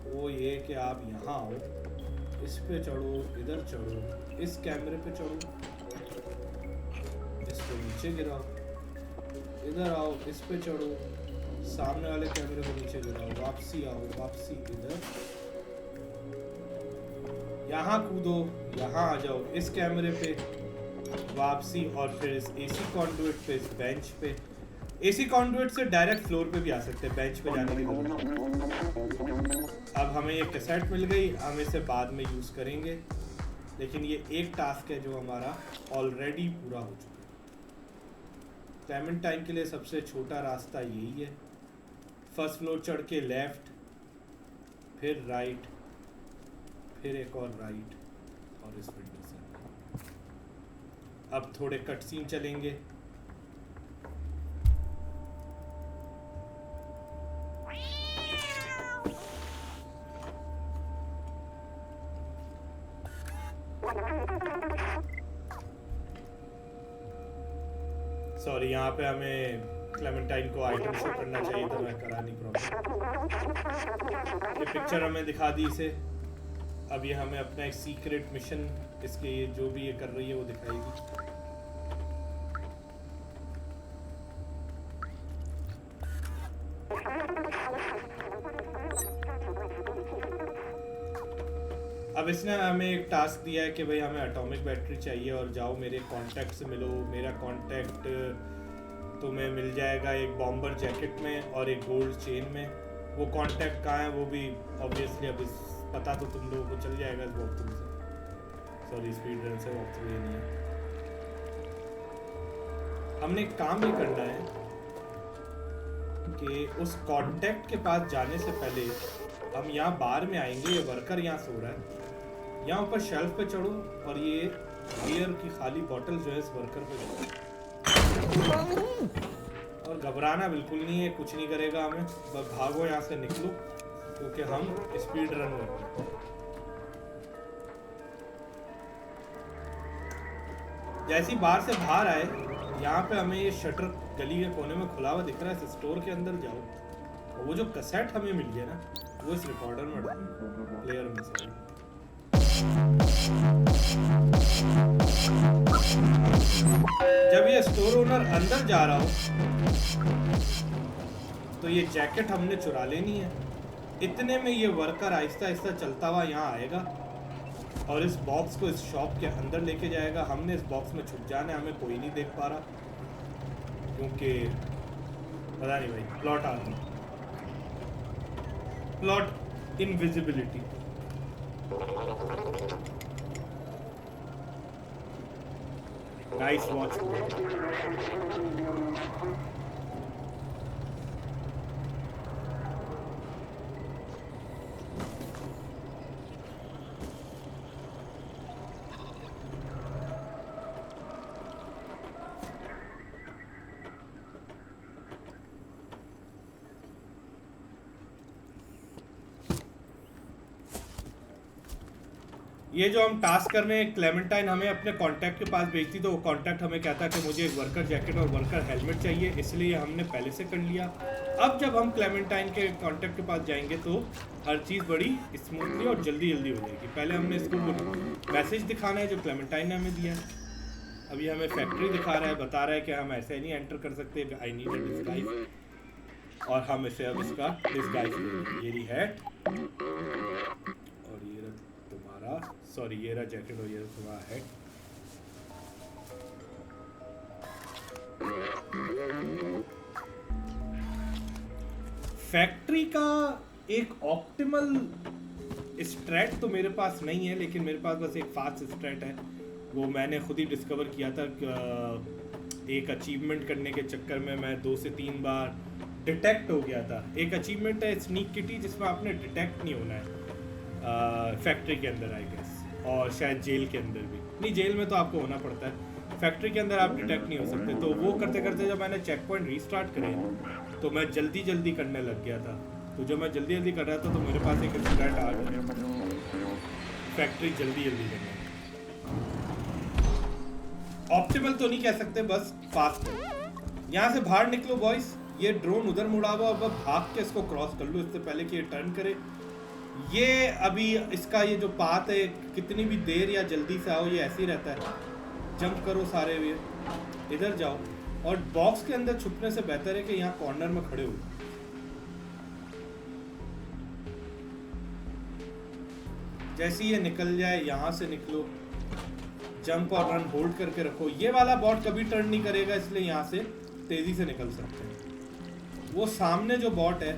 वो ये कि आप यहाँ आओ, इस पे चढ़ो, इधर चढ़ो, इस कैमरे पे चढ़ो, इसको नीचे गिराओ, इधर आओ, इस पे चढ़ो, सामने वाले कैमरे को नीचे गिराओ, वापसी आओ, वापसी इधर, यहाँ कूदो, यहाँ आ जाओ, इस कैमरे पे वापसी और फिर इस एसी कॉन्डुइट पे, इस बेंच पे। एसी कॉन्डुइट से डायरेक्ट फ्लोर पे भी आ सकते हैं, बेंच पे जाने की जरूरत। अब हमें ये कैसेट मिल गई, हम इसे बाद में यूज़ करेंगे, लेकिन ये एक टास्क है जो हमारा ऑलरेडी पूरा हो चुका है। क्लेमेंटाइन के लिए सबसे छोटा रास्ता यही है। फर्स्ट फ्लोर चढ़ के लेफ्ट, फिर राइट, फिर एक और राइट और इस विंडो से। अब थोड़े कट सीन चलेंगे। सॉरी, यहाँ पे हमें क्लेमेंटाइन को आइटम शो करना चाहिए था, मैं करा नहीं प्रॉपर। ये पिक्चर हमें दिखा दी इसे। अब ये हमें अपना एक सीक्रेट मिशन, इसके ये जो भी ये कर रही है वो दिखाएगी। अब इसने हमें एक टास्क दिया है कि भाई हमें एटॉमिक बैटरी चाहिए और जाओ मेरे कांटेक्ट से मिलो। मेरा कांटेक्ट तुम्हें मिल जाएगा एक बॉम्बर जैकेट में और एक गोल्ड चेन में। वो कांटेक्ट कहाँ है वो भी ऑब्वियसली अब इस पता तो तुम लोगों को चल जाएगा इस वॉक थ्रू से, सॉरी स्पीड रन से वॉक थ्रू ये नहीं है। हमने एक काम ये करना है कि उस कांटेक्ट के पास जाने से पहले हम यहाँ बार में आएंगे, ये वर्कर यहाँ सो रहा है, यहाँ ऊपर शेल्फ पे चढ़ो और ये बियर की खाली बोतल जो है इस वर्कर पे दो। और घबराना बिल्कुल नहीं है, कुछ नहीं करेगा हमें, बस भागो यहाँ से, निकलो, क्योंकि हम स्पीड रन कर रहे हैं। जैसी बार से बाहर आए, यहाँ पे हमें ये शटर गली के कोने में खुला हुआ दिख रहा है, इस स्टोर के अंदर जाओ और वो जो कैसेट हमें मिल गया ना वो इस रिकॉर्डर में डालो, प्लेयर में से। जब ये स्टोर ओनर अंदर जा रहा हो तो ये जैकेट हमने चुरा लेनी है। इतने में ये वर्कर आहिस्ता आहिस्ता चलता हुआ यहाँ आएगा और इस बॉक्स को इस शॉप के अंदर लेके जाएगा। हमने इस बॉक्स में छुप जाना है, हमें कोई नहीं देख पा रहा क्योंकि पता नहीं भाई, plot army, plot invisibility. Nice watch. ये जो हम टास्क कर रहे हैं, क्लेमेंटाइन हमें अपने कांटेक्ट के पास भेजती तो वो कांटेक्ट हमें कहता कि मुझे एक वर्कर जैकेट और वर्कर हेलमेट चाहिए, इसलिए हमने पहले से कर लिया। अब जब हम क्लेमेंटाइन के कांटेक्ट के पास जाएंगे तो हर चीज़ बड़ी स्मूथली और जल्दी जल्दी हो जाएगी। पहले हमने इसको मैसेज दिखाना है जो क्लेमेंटाइन ने हमें दिया है। अभी हमें फैक्ट्री दिखा रहा है, बता रहा है कि हम ऐसे नहीं एंटर कर सकते, आई नीड अ डिस्गाइज, और हम इसे अब इसका डिस्गाइज, ये रही हैट और ये रहा तुम्हारा, सॉरी ये रहा जैकेट और ये रहा तुम्हारा हैट। फैक्ट्री का एक ऑप्टिमल स्ट्रैट तो मेरे पास नहीं है, लेकिन मेरे पास बस एक फास्ट स्ट्रैट है, वो मैंने खुद ही डिस्कवर किया था। एक अचीवमेंट करने के चक्कर में मैं 2 से 3 बार डिटेक्ट हो गया था। एक अचीवमेंट है स्नीक किटी जिसमें आपने डिटेक्ट नहीं होना है फैक्ट्री के अंदर आई गेस, और शायद जेल के अंदर भी नहीं, जेल में तो आपको होना पड़ता है, फैक्ट्री के अंदर आप डिटेक्ट नहीं हो सकते। तो वो करते करते जब मैंने चेक पॉइंट रीस्टार्ट करे तो मैं जल्दी जल्दी करने लग गया था। तो जब मैं जल्दी जल्दी कर रहा था तो मेरे पास एक स्ट्रैट आ गया, फैक्ट्री जल्दी जल्दी करना। ऑप्टिमल तो नहीं कह सकते, बस फास्ट। यहाँ से बाहर निकलो बॉयज, ये ड्रोन उधर मुड़ा हुआ, अब भाग के इसको क्रॉस कर लो इससे पहले कि ये टर्न करे। ये अभी इसका ये जो पाथ है, कितनी भी देर या जल्दी से आओ ये ऐसे ही रहता है। जंप करो सारे वे, इधर जाओ, और बॉक्स के अंदर छुपने से बेहतर है कि यहाँ कॉर्नर में खड़े हो। जैसे ये निकल जाए यहाँ से निकलो, जंप और रन होल्ड करके रखो। ये वाला बॉट कभी टर्न नहीं करेगा, इसलिए यहाँ से तेजी से निकल सकते हैं। वो सामने जो बॉट है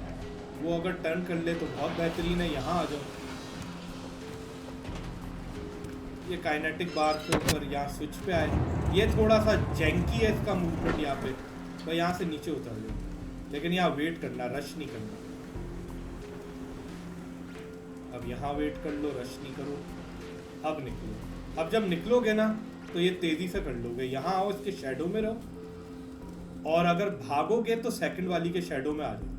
वो अगर टर्न कर ले तो बहुत बेहतरीन है। यहाँ आ जाओ, ये काइनेटिक बार के ऊपर यहाँ स्विच पे आए, ये थोड़ा सा जैंकी है इसका मूवमेंट यहाँ पे, तो यहाँ से नीचे उतर जाओ, लेकिन यहाँ वेट करना, रश नहीं करना। अब यहाँ वेट कर लो, रश नहीं करो, अब निकलो। अब जब निकलोगे ना तो ये तेजी से कर लोगे। यहाँ आओ, इसके शैडो में रहो, और अगर भागोगे तो सेकंड वाली के शैडो में आ जाओ,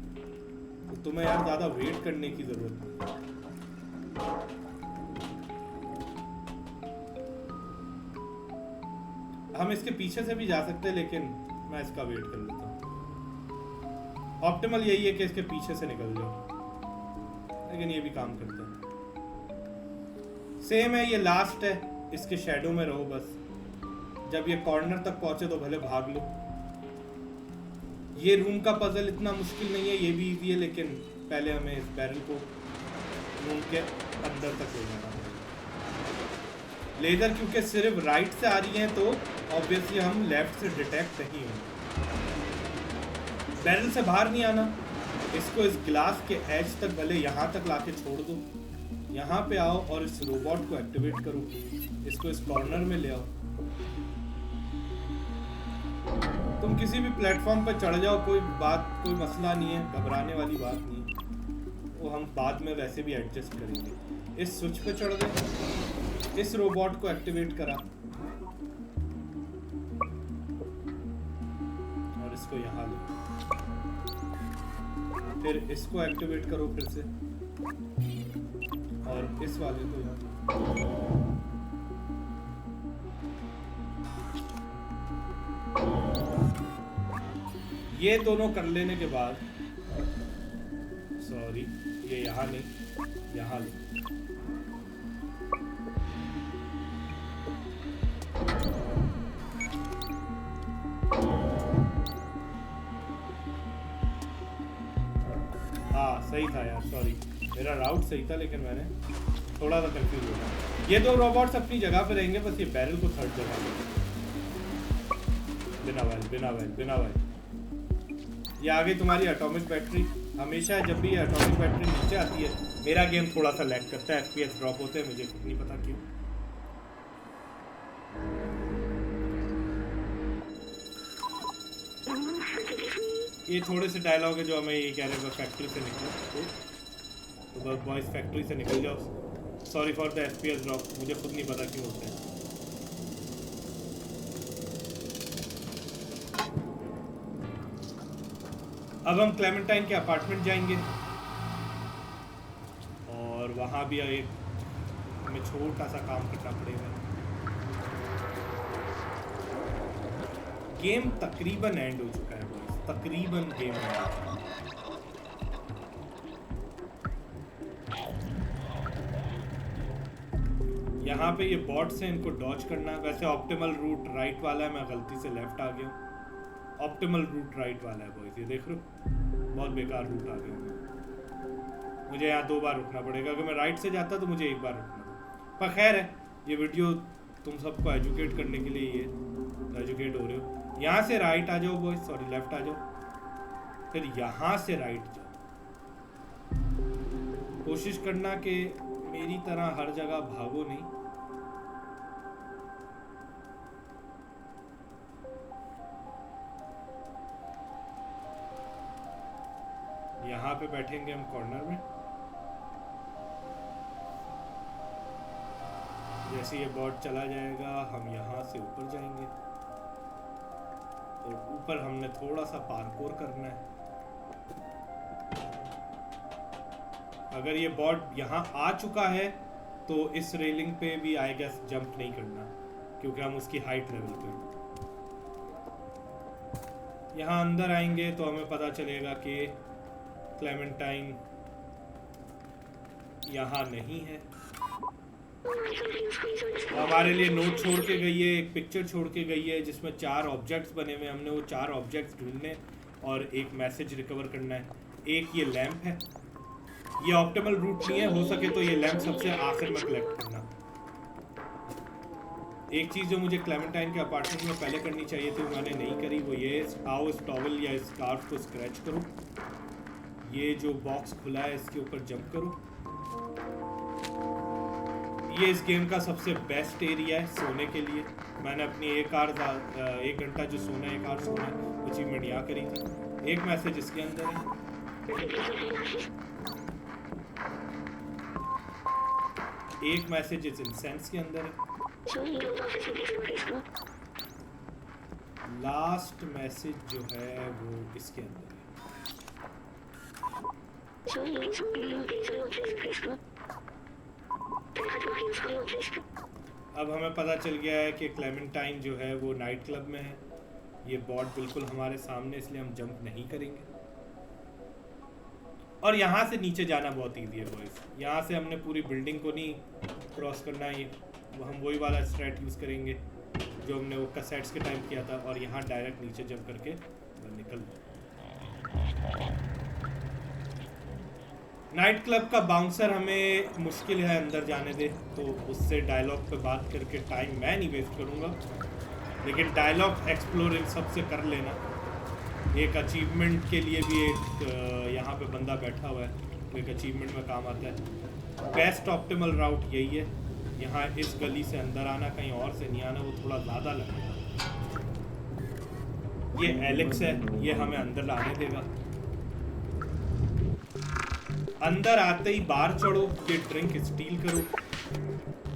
तो तुम्हें यार ज्यादा वेट करने की जरूरत नहीं। हम इसके पीछे से भी जा सकते हैं, लेकिन मैं इसका वेट कर लेता हूँ। ऑप्टिमल यही है कि इसके पीछे से निकल जाओ, लेकिन ये भी काम करता है। सेम है, ये लास्ट है, इसके शैडो में रहो बस। जब ये कॉर्नर तक पहुंचे तो भले भाग लो। ये रूम का पजल इतना मुश्किल नहीं है, ये भी इजी है, लेकिन पहले हमें इस बैरल को रूम के अंदर तक ले जाना है। लेजर क्योंकि सिर्फ राइट से आ रही है तो ऑब्वियसली हम लेफ्ट से डिटेक्ट नहीं होंगे। बैरल से बाहर नहीं आना, इसको इस ग्लास के एज तक भले यहाँ तक लाके छोड़ दो, यहाँ पे आओ और इस रोबोट को एक्टिवेट करो, इसको इस कॉर्नर में ले आओ। तुम किसी भी प्लेटफॉर्म पर चढ़ जाओ, कोई मसला नहीं है, घबराने वाली बात नहीं है, वो हम बाद में वैसे भी एडजस्ट करेंगे। इस स्विच पे चढ़ गए, इस रोबोट को एक्टिवेट करा और इसको यहाँ ले, फिर इसको एक्टिवेट करो फिर से और इस वाले को यहाँ। ये दोनों कर लेने के बाद, सॉरी ये यहाँ नहीं, यहाँ ले। हाँ सही था यार, सॉरी मेरा राउट सही था, लेकिन मैंने थोड़ा सा कंफ्यूज हो गया। ये दो रोबोट्स अपनी जगह पे रहेंगे, बस ये बैरल को थर्ड जगह पे। बिना वाइल ये आ गई तुम्हारी एटॉमिक बैटरी। हमेशा जब भी एटॉमिक बैटरी नीचे आती है मेरा गेम थोड़ा सा लैग करता है, FPS ड्रॉप होते हैं, मुझे खुद नहीं पता क्यों। ये थोड़े से डायलॉग है जो हमें ये कह रहे हैं फैक्ट्री से निकलो, तो बस बॉयज फैक्ट्री से निकल जाओ। Sorry for the FPS drop, मुझे खुद नहीं पता क्यों होता है। अब हम क्लेमेंटाइन के अपार्टमेंट जाएंगे और वहाँ भी एक हमें छोटा सा काम करना पड़ेगा। गेम तकरीबन एंड हो चुका है बॉयज, तकरीबन गेम एंड। यहाँ पे ये बॉट्स हैं, इनको डॉज करना। वैसे ऑप्टिमल रूट राइट वाला है, मैं गलती से लेफ्ट आ गया हूँ। ऑप्टिमल रूट राइट वाला है बॉयज, ये देख रहे हो, बहुत बेकार रूट आ गया। मुझे यहाँ 2 बार रुकना पड़ेगा, अगर मैं राइट से जाता तो मुझे 1 बार रुकना था। पर खैर है, ये वीडियो तुम सबको एजुकेट करने के लिए, ये एजुकेट हो रहे हो। यहाँ से राइट आ जाओ बॉयज, सॉरी लेफ्ट आ जाओ, फिर यहाँ से राइट जाओ। कोशिश करना कि मेरी तरह हर जगह भागो नहीं। यहाँ पे बैठेंगे हम कॉर्नर में। जैसे ये बॉट चला जाएगा हम यहाँ से ऊपर जाएंगे, और ऊपर हमने थोड़ा सा पार्कोर करना है। अगर ये बॉट यहाँ आ चुका है तो इस रेलिंग पे भी आई गेस जंप नहीं करना, क्योंकि हम उसकी हाइट लेवल पे हैं। यहाँ अंदर आएंगे तो हमें पता चलेगा कि क्लेमेंटाइन यहाँ नहीं है। हमारे लिए नोट छोड़ के गई है, एक पिक्चर छोड़ के गई है जिसमें 4 ऑब्जेक्ट्स बने हुए। हमने वो 4 ऑब्जेक्ट्स ढूंढने और एक मैसेज रिकवर करना है। एक ये लैंप है, ये ऑप्टिमल रूट नहीं है, हो सके तो ये लैंप सबसे आखिर में कलेक्ट करना। एक चीज़ जो मुझे क्लेमेंटाइन के अपार्टमेंट में पहले करनी चाहिए थी, मैंने नहीं करी, वो ये आओ इस टॉवल या इस स्कार्फ को स्क्रैच करो। ये जो बॉक्स खुला है इसके ऊपर जंप करो। ये इस गेम का सबसे बेस्ट एरिया है सोने के लिए। मैंने अपनी 1 घंटा जो सोना 1 आवर सोना अचीवमेंट यहाँ करी थी। एक मैसेज इसके अंदर है, एक मैसेज इस इंसेंस के अंदर है, लास्ट मैसेज जो है वो इसके अंदर है। अब हमें पता चल गया है कि क्लेमेंटाइन जो है वो नाइट क्लब में है। ये बॉट बिल्कुल हमारे सामने, इसलिए हम जंप नहीं करेंगे। और यहाँ से नीचे जाना बहुत इजी है बॉयज। यहाँ से हमने पूरी बिल्डिंग को नहीं क्रॉस करना है, ये हम वही वाला स्ट्रैट यूज़ करेंगे जो हमने वो कैसेट्स के टाइम किया था, और यहाँ डायरेक्ट नीचे जंप करके निकल। नाइट क्लब का बाउंसर हमें मुश्किल है अंदर जाने दे, तो उससे डायलॉग पे बात करके टाइम मैं नहीं वेस्ट करूँगा, लेकिन डायलॉग एक्सप्लोर इन सबसे कर लेना। एक अचीवमेंट के लिए भी एक यहाँ पे बंदा बैठा हुआ है, तो एक अचीवमेंट में काम आता है। बेस्ट ऑप्टिमल राउट यही है, यहाँ इस गली से अंदर आना, कहीं और से नहीं आना, वो थोड़ा ज़्यादा लगेगा। ये एलेक्स है, ये हमें अंदर लाने देगा। अंदर आते ही बार चढ़ो, ये ड्रिंक स्टील करो,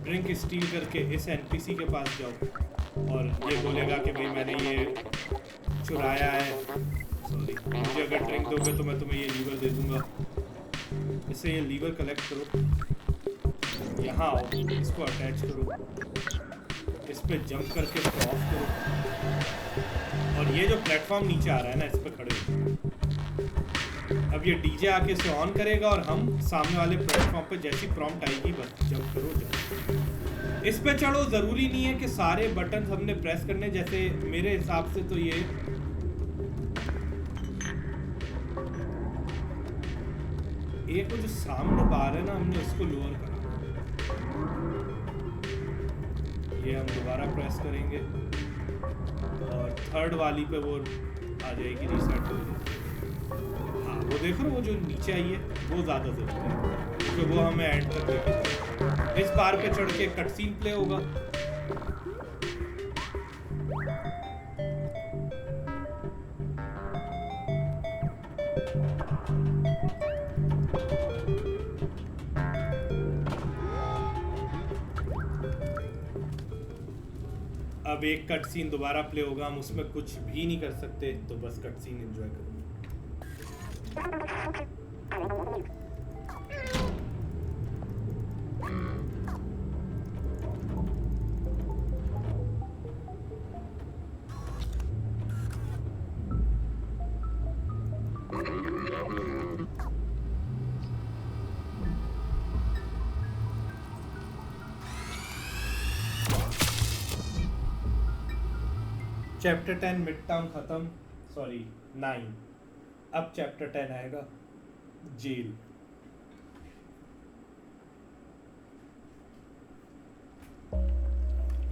ड्रिंक स्टील करके इस एनपीसी के पास जाओ और ये बोलेगा कि भाई मैंने ये चुराया है, सॉरी, मुझे अगर ड्रिंक दोगे तो मैं तुम्हें ये लीवर दे दूंगा। इससे ये लीवर कलेक्ट करो, यहाँ आओ, इसको अटैच करो, इस पर जंप करके इसको ऑफ करो, और ये जो प्लेटफॉर्म नीचे आ रहा है ना, इस पर खड़े हो। अब ये डीजे आके इसे ऑन करेगा और हम सामने वाले प्लेटफॉर्म पे जैसी प्रॉम्प्ट आएगी बस जंप करो, जाओ। इस पे चढ़ो, ज़रूरी नहीं है कि सारे बटन हमने प्रेस करने, जैसे मेरे हिसाब से तो ये जो सामने बार है ना, हमने उसको लोअर करा, ये हम दोबारा प्रेस करेंगे और थर्ड वाली पे वो आ जाएगी, रीसेट हो जाएगी। हाँ, वो देखो वो जो नीचे आई है वो ज़्यादा ज़रूरी है क्योंकि वो हमें एंड तक लेके जाएगा। इस बार पे चढ़ के कट सीन प्ले होगा। अब एक कट सीन दोबारा प्ले होगा, हम उसमें कुछ भी नहीं कर सकते, तो बस कट सीन एंजॉय करो। चैप्टर 10 मिड टाउन खत्म, सॉरी 9। अब चैप्टर 10 आएगा, जेल।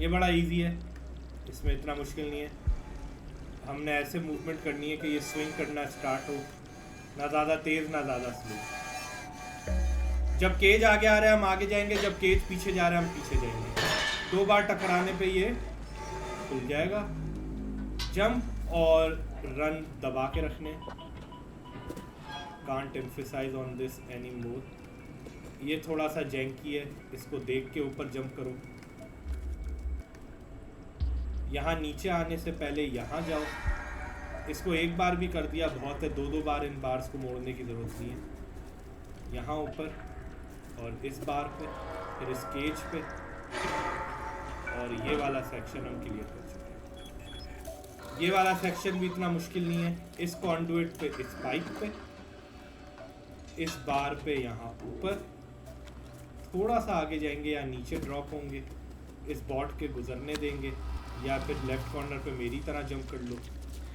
ये बड़ा इजी है, इसमें इतना मुश्किल नहीं है। हमने ऐसे मूवमेंट करनी है कि ये स्विंग करना स्टार्ट हो, ना ज़्यादा तेज़ ना ज़्यादा स्लो। जब केज आगे आ रहा है हम आगे जाएंगे, जब केज पीछे जा रहा है हम पीछे जाएंगे। 2 बार टकराने पे ये खुल जाएगा। जंप और रन दबा के रखने। Can't emphasise on this any more. ये थोड़ा सा जैंकी है, इसको देख के ऊपर जंप करो। यहाँ नीचे आने से पहले यहाँ जाओ। इसको एक बार भी कर दिया बहुत है, 2-2 बार इन बार्स को मोड़ने की ज़रूरत नहीं है। यहाँ ऊपर और इस बार पे, फिर इस केज पे, और ये वाला सेक्शन हम क्लियर कर चुके हैं। ये वाला सेक्शन भी इतना मुश्किल नहीं है। इस कॉन्डुइट पे, इस पाइप पे, इस बार पे यहाँ ऊपर, थोड़ा सा आगे जाएंगे या नीचे ड्रॉप होंगे, इस बॉट के गुजरने देंगे, या फिर लेफ्ट कॉर्नर पे मेरी तरह जंप कर लो।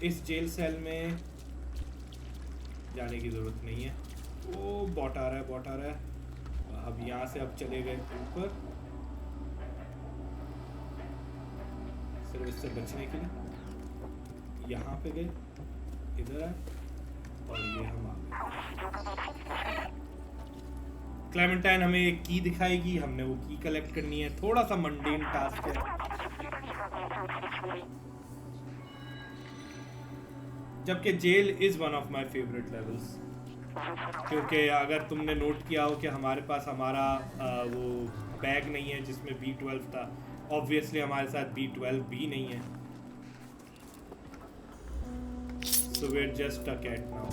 इस जेल सेल में जाने की ज़रूरत नहीं है। वो बॉट आ रहा है, बॉट आ रहा है। अब यहाँ से अब चले गए ऊपर, सिर्फ इससे बचने के लिए। यहाँ पे गए, इधर आए, और ये हम आ गए। क्लेमेंटाइन हमें एक की दिखाएगी, हमने वो की कलेक्ट करनी है। थोड़ा सा मंडेन टास्क है। जबकि jail is one of my favourite levels, क्योंकि अगर तुमने नोट किया हो कि हमारे पास हमारा वो बैग नहीं है जिसमें B12 था। ऑब्वियसली हमारे साथ B12 भी नहीं है, so we're just a cat now.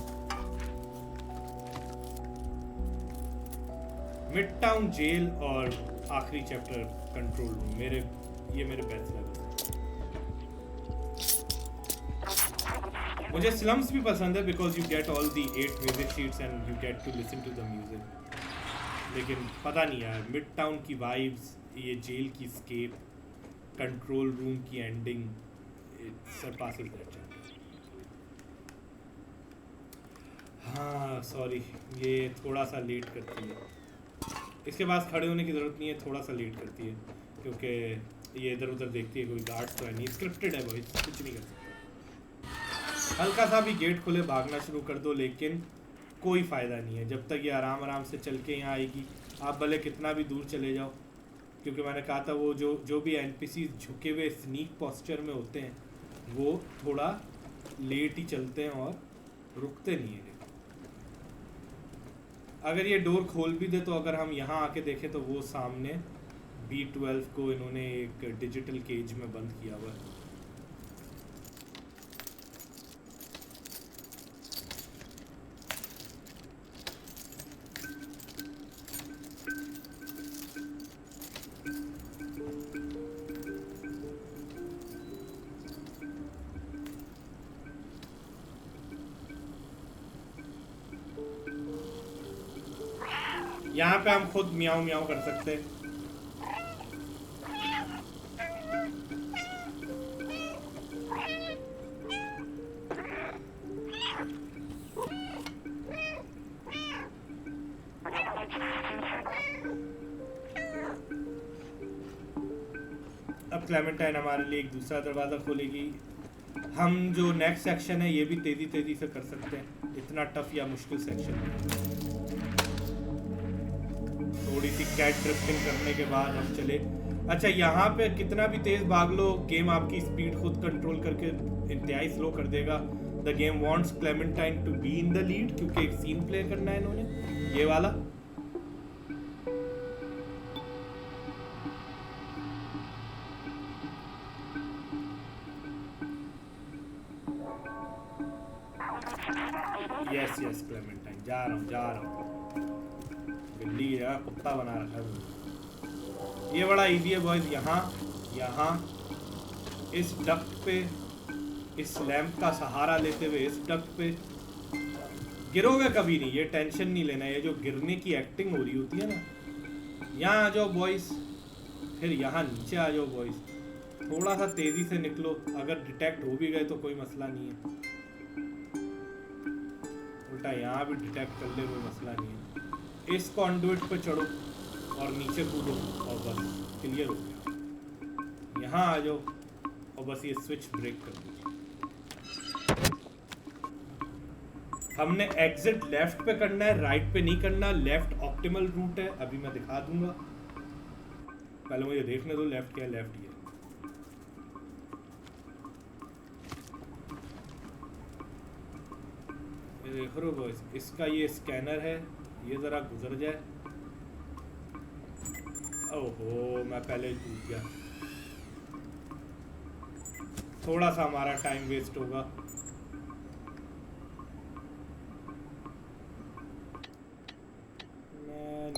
Midtown jail और आखिरी चैप्टर कंट्रोल रूम, ये मेरे बेस्ट लेवल। मुझे स्लम्स भी पसंद है because you get all the 8 music sheets and you get to listen to the music. लेकिन पता नहीं यार, मिड टाउन की वाइब्स, ये जेल की स्केप, कंट्रोल रूम की एंडिंग, इट सरपासेस दैट। हाँ सॉरी, ये थोड़ा सा लेट करती है। इसके पास खड़े होने की ज़रूरत नहीं है, थोड़ा सा लेट करती है क्योंकि ये इधर उधर देखती है, कोई गार्ड तो है नहीं। स्क्रिप्टेड है भाई, कुछ नहीं कर सकता। हल्का सा भी गेट खोले भागना शुरू कर दो, लेकिन कोई फ़ायदा नहीं है। जब तक ये आराम आराम से चल के यहाँ आएगी आप भले कितना भी दूर चले जाओ, क्योंकि मैंने कहा था वो जो जो भी एनपीसी झुके हुए स्नीक पोस्चर में होते हैं वो थोड़ा लेट ही चलते हैं और रुकते नहीं हैं। अगर ये डोर खोल भी दे तो अगर हम यहाँ आके देखें तो वो सामने B12 को इन्होंने एक डिजिटल केज में बंद किया हुआ है। यहाँ पे हम खुद मियाऊ मियाऊ कर सकते हैं। अब क्लेमेंटाइन हमारे लिए एक दूसरा दरवाज़ा खोलेगी। हम जो नेक्स्ट सेक्शन है ये भी तेज़ी तेज़ी से कर सकते हैं, इतना टफ या मुश्किल सेक्शन है। थोड़ी सी कैट ड्रिफ्टिंग करने के बाद हम चले। अच्छा, यहाँ पे कितना भी तेज़ भाग लो गेम आपकी स्पीड खुद कंट्रोल करके इंतहाई स्लो कर देगा। The game wants Clementine to be in the lead, क्योंकि एक सीन प्ले करना है इन्होंने ये वाला। यस यस क्लेमेंटाइन, जा रहा हूँ। बिल्ली है, कुत्ता बना रखा है। ये बड़ा इजी है बॉयज। यहाँ इस डक्ट पे, इस लैंप का सहारा लेते हुए इस डक्ट पे गिरोगे कभी नहीं, ये टेंशन नहीं लेना। ये जो गिरने की एक्टिंग हो रही होती है ना, यहाँ आ जाओ बॉयज, फिर यहाँ नीचे आ जाओ बॉयज। थोड़ा सा तेजी से निकलो, अगर डिटेक्ट हो भी गए तो कोई मसला नहीं है। उल्टा यहाँ भी डिटेक्ट कर ले, कोई मसला नहीं है। इस कॉन्डुइट पे चढ़ो और नीचे कूदो और बस क्लियर हो गया। यहाँ आ जाओ और बस ये स्विच ब्रेक कर दीजिए। हमने एग्जिट लेफ्ट पे करना है, राइट पे नहीं करना। लेफ्ट ऑप्टिमल रूट है, अभी मैं दिखा दूंगा। पहले मुझे देखने दो लेफ्ट क्या है। लेफ्ट ये देखो रो बॉयज, इसका ये स्कैनर है, ये जरा गुजर जाए। ओहो, मैं पहले टूट गया। थोड़ा सा हमारा टाइम वेस्ट होगा।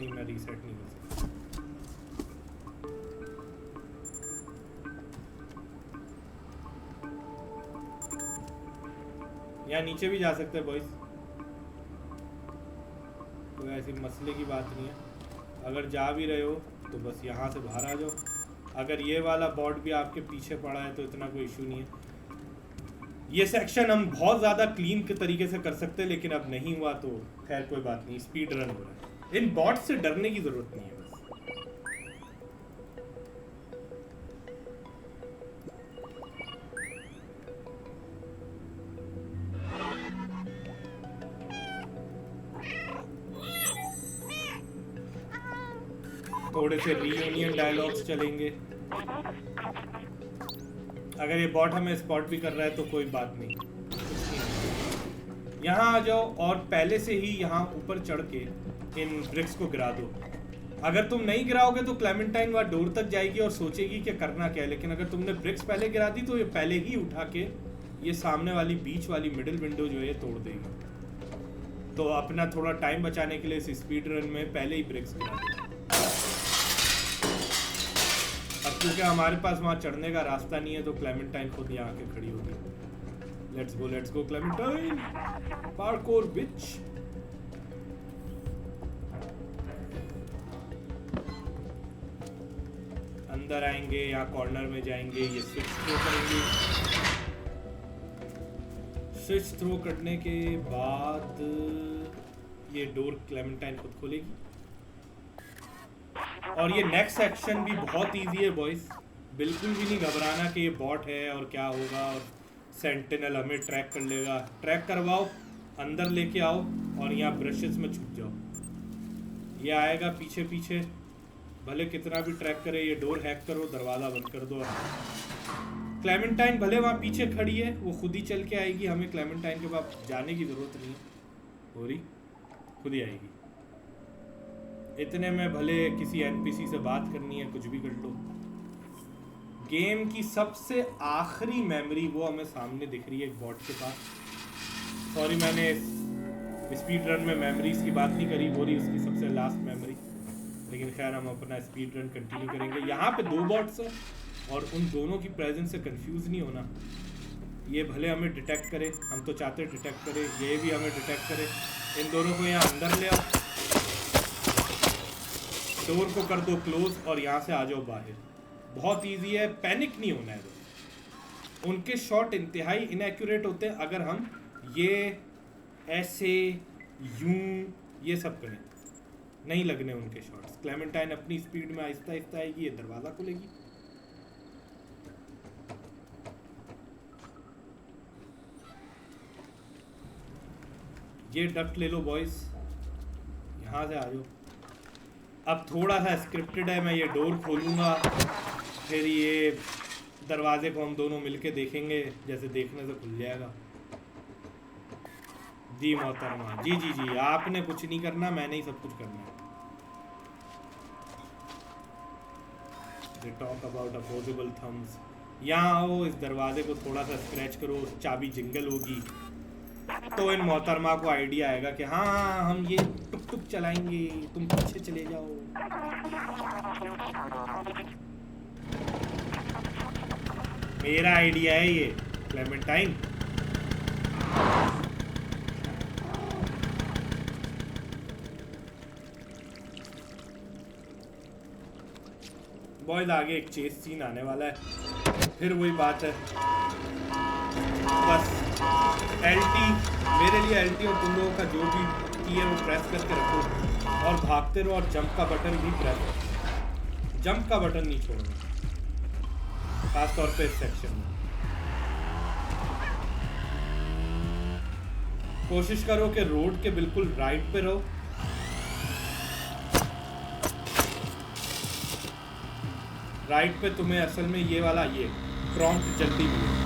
मैं रीसेट नहीं कर सकता। यहाँ नीचे भी जा सकते हैं बॉयज, कोई ऐसी मसले की बात नहीं है। अगर जा भी रहे हो तो बस यहाँ से बाहर आ जाओ। अगर ये वाला बॉर्ड भी आपके पीछे पड़ा है तो इतना कोई इशू नहीं है। ये सेक्शन हम बहुत ज़्यादा क्लीन के तरीके से कर सकते हैं, लेकिन अब नहीं हुआ तो खैर कोई बात नहीं, स्पीड रन हो रहा है। इन बॉट से डरने की ज़रूरत नहीं है बस। थोड़े से रीयूनियन डायलॉग्स चलेंगे। अगर ये बॉट हमें स्पॉट भी कर रहा है तो कोई बात नहीं, यहाँ आ जाओ और पहले से ही यहाँ ऊपर चढ़ के इन ब्रिक्स को गिरा दो। अगर तुम नहीं गिराओगे तो क्लेमेंटाइन वहाँ डोर तक जाएगी और सोचेगी कि करना क्या है, लेकिन अगर तुमने ब्रिक्स पहले गिरा दी तो ये पहले ही उठा के ये सामने वाली बीच वाली मिडिल विंडो जो है ये तोड़ देगी। तो अपना थोड़ा टाइम बचाने के लिए इस स्पीड रन में पहले ही ब्रिक्स गिरा दो। अब क्योंकि हमारे पास वहाँ चढ़ने का रास्ता नहीं है तो क्लेमेंटाइन खुद यहाँ आके खड़ी होगी। लेट्स गो क्लेमेंटाइन, पार्कोर बिच। अंदर आएंगे, यहाँ कॉर्नर में जाएंगे, ये स्विच थ्रो करेंगे। स्विच थ्रो करने के बाद ये डोर क्लेमेंटाइन खुद खोलेगी। और ये नेक्स्ट सेक्शन भी बहुत इजी है बॉयज, बिल्कुल भी नहीं घबराना कि ये बॉट है और क्या होगा और सेंटिनल हमें ट्रैक कर लेगा। ट्रैक करवाओ, अंदर लेके आओ और यहाँ ब्रशेस में छुप जाओ। ये आएगा पीछे पीछे, भले कितना भी ट्रैक करे। ये डोर हैक करो, दरवाज़ा बंद कर दो। क्लेमेंटाइन भले वहाँ पीछे खड़ी है, वो खुद ही चल के आएगी, हमें क्लेमेंटाइन के पास जाने की ज़रूरत नहीं है। हो रही खुद ही आएगी। इतने में भले किसी एनपीसी से बात करनी है, कुछ भी कर लो। गेम की सबसे आखिरी मेमोरी वो हमें सामने दिख रही है एक बॉट के पास। सॉरी, मैंने स्पीड रन में मेमोरीज की बात नहीं करी, वो रही उसकी सबसे लास्ट मेमोरी। लेकिन खैर हम अपना स्पीड रन कंटिन्यू करेंगे। यहाँ पे 2 बॉट्स हैं और उन दोनों की प्रेजेंस से कंफ्यूज नहीं होना। ये भले हमें डिटेक्ट करे, हम तो चाहते डिटेक्ट करे, ये भी हमें डिटेक्ट करे। इन दोनों को यहाँ अंदर ले आओ, डोर को कर दो क्लोज और यहाँ से आ जाओ बाहर। बहुत इजी है, पैनिक नहीं होना है। उनके शॉट इंतहाई इनएक्यूरेट होते हैं अगर हम ये ऐसे यूं ये सब करें, नहीं लगने उनके शॉट्स। क्लेमेंटाइन अपनी स्पीड में आहिस्ता आहिस्ता आएगी, ये दरवाज़ा खुलेगी। ये डक्ट ले लो बॉयज, यहाँ से आ जाओ। अब थोड़ा सा स्क्रिप्टेड है, मैं ये डोर खोलूँगा, फिर ये दरवाजे को हम दोनों मिलके देखेंगे, जैसे देखने से खुल जाएगा। जी मोहतरमा, जी जी जी, आपने कुछ नहीं करना, मैंने ही सब कुछ करना है। Talk about opposable thumbs. यहाँ आओ, इस दरवाजे को थोड़ा सा स्क्रैच करो, चाबी जिंगल होगी तो इन मोहतरमा को आइडिया आएगा कि हाँ हम ये टुक टुक चलाएंगे, तुम पीछे चले जाओ। मेरा आइडिया है ये क्लेमेंटाइन। बॉयज आगे एक चेस सीन आने वाला है, फिर वही बात है। बस LT मेरे लिए, LT और तुम लोगों का जो भी की है वो प्रेस करके रखो और भागते रहो। और जंप का बटन भी प्रेस करो, जंप का बटन नहीं छोड़ना, खास तौर पे इस सेक्शन में। कोशिश करो कि रोड के बिल्कुल राइट पे रहो। राइट पे तुम्हें असल में ये वाला ये प्रॉम्प्ट जल्दी मिलेगा।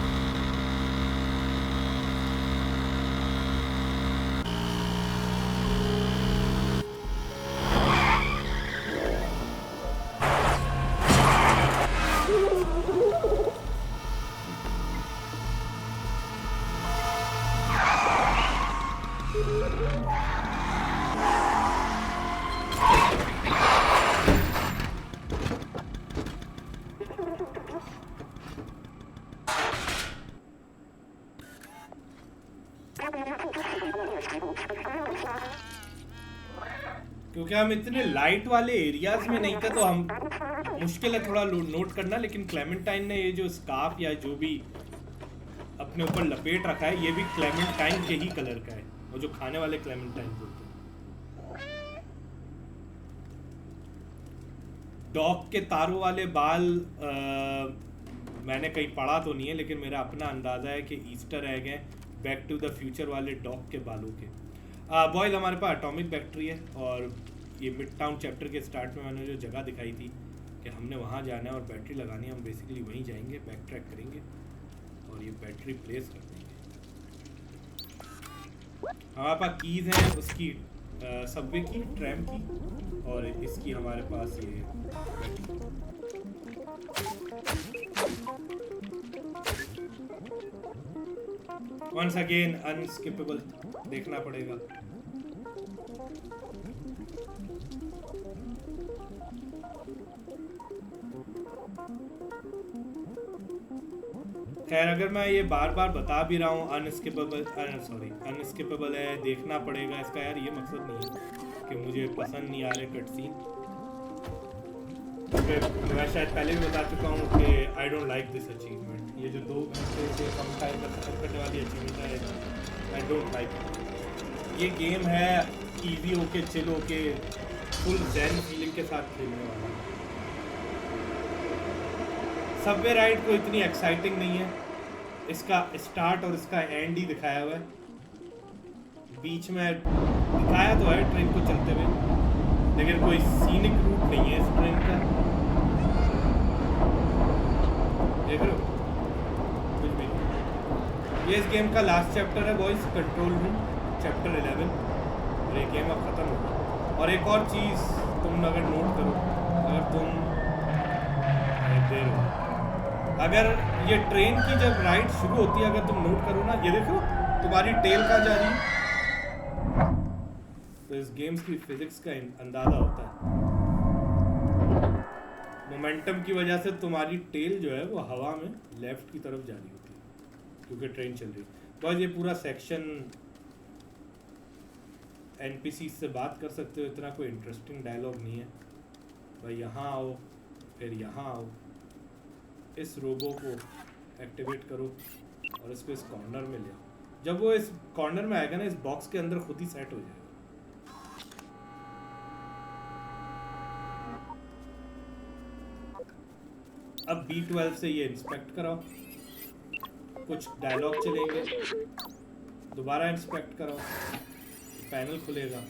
क्योंकि हम इतने लाइट वाले एरियाज में नहीं थे तो हम मुश्किल है थोड़ा नोट करना। लेकिन क्लेमेंटाइन ने ये जो स्कार्फ या जो भी अपने ऊपर लपेट रखा है, ये भी क्लेमेंटाइन के ही कलर का है, वो जो खाने वाले क्लेमेंटाइन बोलते हैं। डॉग के तारों वाले बाल मैंने कहीं पढ़ा तो नहीं है, लेकिन मेरा अपना अंदाजा है कि ईस्टर एग है बैक टू द फ्यूचर वाले डॉग के बालों के। बॉयज हमारे पास एटॉमिक बैटरी है और ये मिड टाउन चैप्टर के स्टार्ट में मैंने जो जगह दिखाई थी कि हमने वहाँ जाना है और बैटरी लगानी है, हम बेसिकली वहीं जाएंगे, बैक ट्रैक करेंगे और ये बैटरी प्लेस कर देंगे। हमारे पास कीज़ हैं उसकी, सबवे की, ट्रैम की, और इसकी हमारे पास ये वंस अगेन अनस्किपेबल देखना पड़ेगा। खैर अगर मैं ये बार बार बता भी रहा हूँ अनस्किपेबल है, देखना पड़ेगा, इसका यार ये मकसद नहीं है कि मुझे पसंद नहीं आ रहे कट सीन। मैं शायद पहले भी बता चुका हूँ कि I don't like this achievement. ये जो 2 घंटे से कम टाइम का सफर करने वाली अचीवमेंट है, आई डोंट लाइक इट। ये गेम है इजी होके, चिल होके, फुल ज़ेन फीलिंग के साथ खेलने वाला। सबवे राइड को इतनी एक्साइटिंग नहीं है, इसका स्टार्ट और इसका एंड ही दिखाया हुआ है। बीच में दिखाया तो है ट्रेन को चलते हुए, लेकिन कोई सीनिक रूट नहीं है इस ट्रेन का। देख रहे हो, कुछ भी नहीं। ये इस गेम का लास्ट चैप्टर है बॉयज, कंट्रोल रूम चैप्टर 11, और ये गेम अब ख़त्म होगा। और एक और चीज़ तुम अगर नोट करो, अगर तुम देर हो, अगर ये ट्रेन की जब राइड शुरू होती है, अगर तुम नोट करो ना, ये देखो तुम्हारी टेल कहाँ जा रही है, तो इस गेम्स की फिजिक्स का अंदाज़ा होता है। मोमेंटम की वजह से तुम्हारी टेल जो है वो हवा में लेफ्ट की तरफ जा रही होती है, क्योंकि ट्रेन चल रही है। बस ये पूरा सेक्शन एनपीसी से बात कर सकते हो, इतना कोई इंटरेस्टिंग डायलॉग नहीं है। भाई यहाँ आओ, फिर यहाँ आओ, इस रोबो को एक्टिवेट करो और इसको इस कॉर्नर में ले आओ। जब वो इस कॉर्नर में आएगा ना, इस बॉक्स के अंदर खुद ही सेट हो जाएगा। अब B12 से ये इंस्पेक्ट कराओ, कुछ डायलॉग चलेंगे, दोबारा इंस्पेक्ट कराओ, पैनल खुलेगा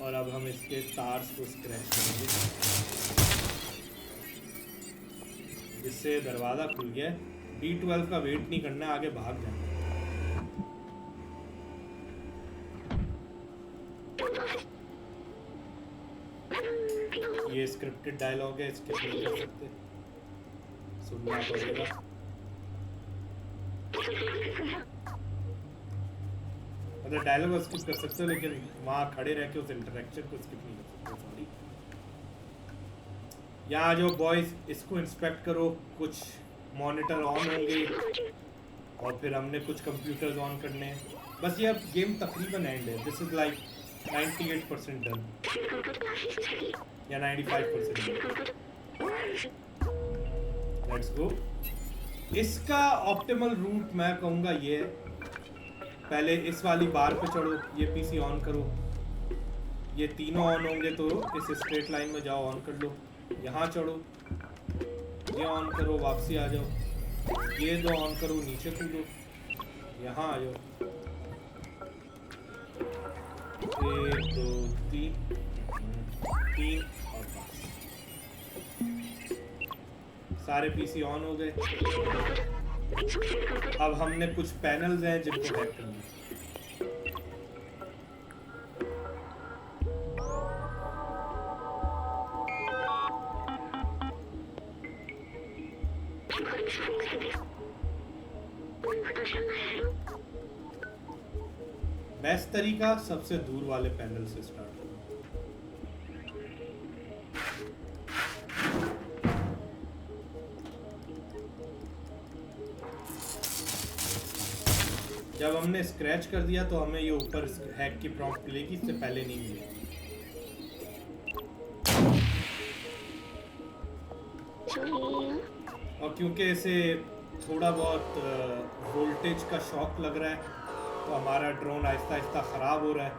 और अब हम इसके तार्स को स्क्रैच करेंगे, जिससे दरवाज़ा खुल गया। B12 का वेट नहीं करना, आगे भाग जाना। ये स्क्रिप्टेड डायलॉग है, इसके नहीं कर सकते, सुनना पड़ेगा। मतलब डायलॉग स्किप कर सकते हो, लेकिन वहाँ खड़े रह के उस इंटरेक्शन को स्किप नहीं कर सकते। सॉरी, यहाँ जो बॉयज इसको इंस्पेक्ट करो, कुछ मॉनिटर ऑन होंगे और फिर हमने कुछ कंप्यूटर्स ऑन करने हैं। बस ये अब गेम तकरीबन एंड है। दिस इज लाइक 98% डन या 95%। Let's go. इसका ऑप्टिमल रूट मैं कहूँगा ये है, पहले इस वाली बार पे चढ़ो, ये पीसी ऑन करो, ये तीनों ऑन होंगे तो इस स्ट्रेट लाइन में जाओ, ऑन कर लो। यहाँ चढ़ो, ये ऑन करो, वापसी आ जाओ, ये दो ऑन करो, नीचे कूदो, यहाँ आ जाओ, 1 2 3 और 5। सारे पीसी ऑन हो गए। अब हमने कुछ पैनल्स हैं जिनको हैक करना है। बेस्ट तरीका सबसे दूर वाले पैनल से स्टार्ट करना। जब हमने स्क्रैच कर दिया तो हमें ये ऊपर हैक की प्रॉम्प्ट मिलेगी, इससे पहले नहीं मिलेगी। और क्योंकि इसे थोड़ा बहुत वोल्टेज का शॉक लग रहा है, तो हमारा ड्रोन आहिस्ता आहिस्ता ख़राब हो रहा है,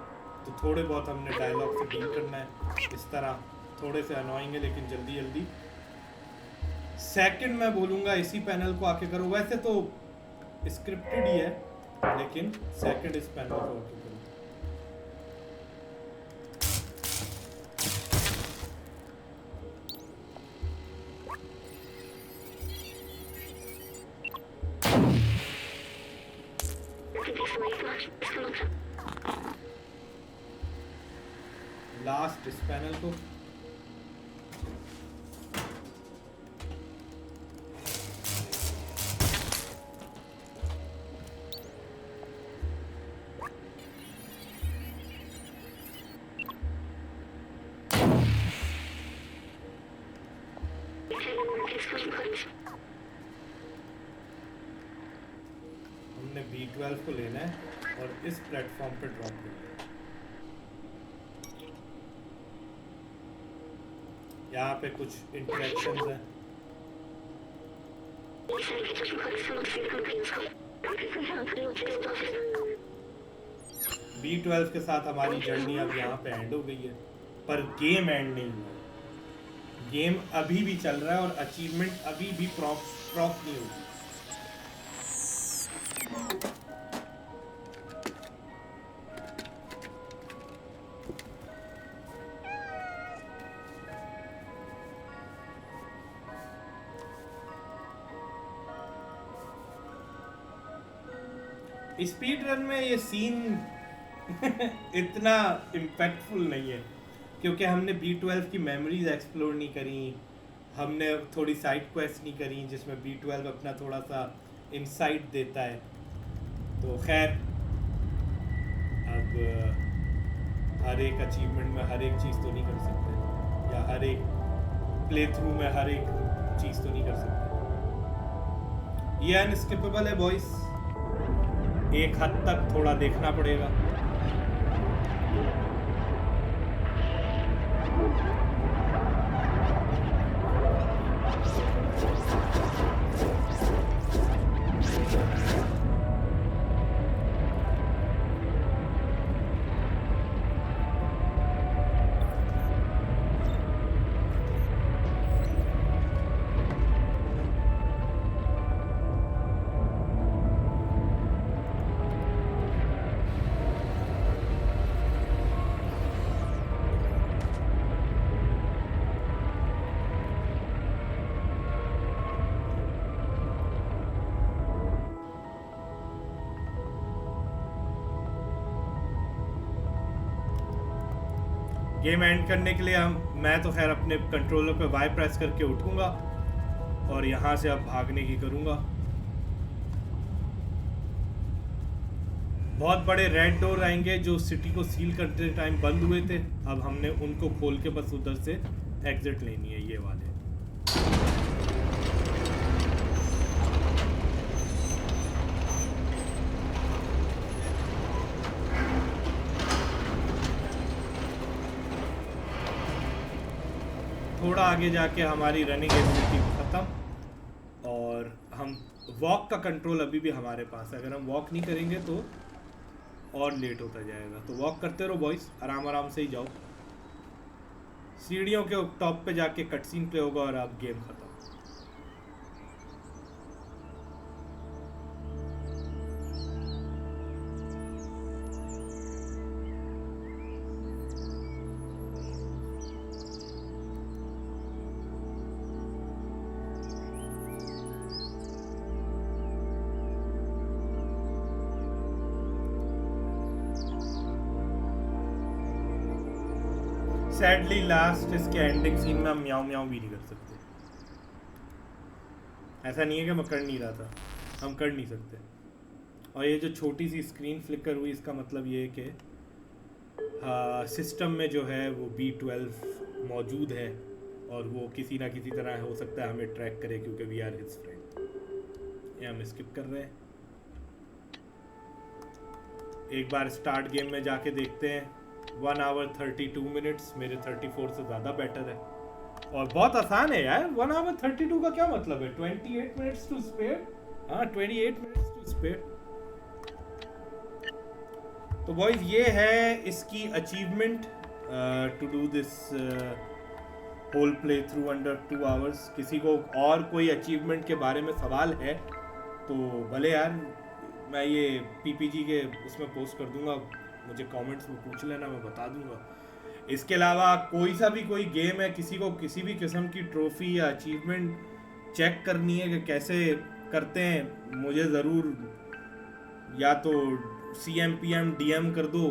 तो थोड़े बहुत हमने डायलॉग से डील करना है। इस तरह थोड़े से अनोइंग है, लेकिन जल्दी जल्दी। सेकंड मैं बोलूँगा इसी पैनल को आके करो। वैसे तो स्क्रिप्टेड ही है, लेकिन सेकंड इस पैनल को आके करो। लास्ट इस पैनल को। हमने B12 को लेना है और इस प्लेटफॉर्म पे ड्रॉप करना है। यहाँ पे कुछ इंटरेक्शंस हैं। B12 के साथ हमारी जर्नी अब यहाँ पे एंड हो गई है, पर गेम एंड नहीं हुआ। गेम अभी भी चल रहा है और अचीवमेंट अभी भी प्रॉप नहीं होगी। स्पीड रन में ये सीन इतना इम्पैक्टफुल नहीं है क्योंकि हमने B12 की मेमोरीज एक्सप्लोर नहीं करी, हमने थोड़ी साइड क्वेस्ट नहीं करी जिसमें B12 अपना थोड़ा सा इंसाइट देता है। तो खैर अब हर एक अचीवमेंट में हर एक चीज़ तो नहीं कर सकते, या हर एक प्ले थ्रू में हर एक चीज़ तो नहीं कर सकते। ये अनस्किपेबल है बॉयज, एक हद तक थोड़ा देखना पड़ेगा। गेम एंड करने के लिए मैं तो खैर अपने कंट्रोलर पे वाई प्रेस करके उठूंगा और यहाँ से अब भागने की करूँगा। बहुत बड़े रेड डोर आएंगे जो सिटी को सील करते टाइम बंद हुए थे, अब हमने उनको खोल के बस उधर से एग्जिट लेनी है, ये वाले। थोड़ा आगे जाके हमारी रनिंग एबिलिटी ख़त्म और हम वॉक का कंट्रोल अभी भी हमारे पास है। अगर हम वॉक नहीं करेंगे तो और लेट होता जाएगा, तो वॉक करते रहो बॉयज, आराम आराम से ही जाओ। सीढ़ियों के टॉप पे जाके कटसीन प्ले होगा और अब गेम खत्म। सैडली लास्ट इसके एंडिंग सीन में हम म्याऊं म्याऊं भी नहीं कर सकते। ऐसा नहीं है कि मैं कर नहीं रहा था, हम कर नहीं सकते। और ये जो छोटी सी स्क्रीन फ्लिकर हुई इसका मतलब ये है कि सिस्टम में जो है वो B12 मौजूद है और वो किसी ना किसी तरह हो सकता है हमें ट्रैक करे क्योंकि वी आर हिज फ्रेंड। ये हम स्किप कर रहे हैं। एक बार स्टार्ट गेम में जाके देखते हैं। 1 hour 32 minutes मेरे 34 से ज़्यादा बेटर है और बहुत आसान है यार। 1 hour 32 का क्या मतलब है? 28 minutes to spare। हाँ 28 minutes to spare। तो बॉयज ये है इसकी achievement, to do this whole playthrough under 2 hours। किसी को और कोई अचीवमेंट के बारे में सवाल है तो भले यार मैं ये PPG के उसमें पोस्ट कर दूंगा, मुझे कमेंट्स में पूछ लेना, मैं बता दूंगा। इसके अलावा कोई गेम है, किसी को किसी भी किस्म की ट्रॉफी या अचीवमेंट चेक करनी है कि कैसे करते हैं, मुझे ज़रूर या तो CMPM DM कर दो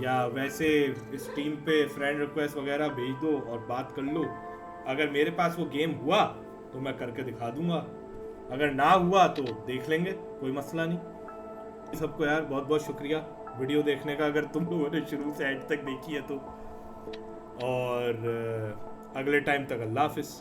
या वैसे इस टीम पे फ्रेंड रिक्वेस्ट वगैरह भेज दो और बात कर लो। अगर मेरे पास वो गेम हुआ तो मैं करके दिखा दूंगा, अगर ना हुआ तो देख लेंगे, कोई मसला नहीं। सबको यार बहुत बहुत शुक्रिया वीडियो देखने का, अगर तुम लोगों ने शुरू से एंड तक देखी है तो। और अगले टाइम तक अल्लाह हाफिज़।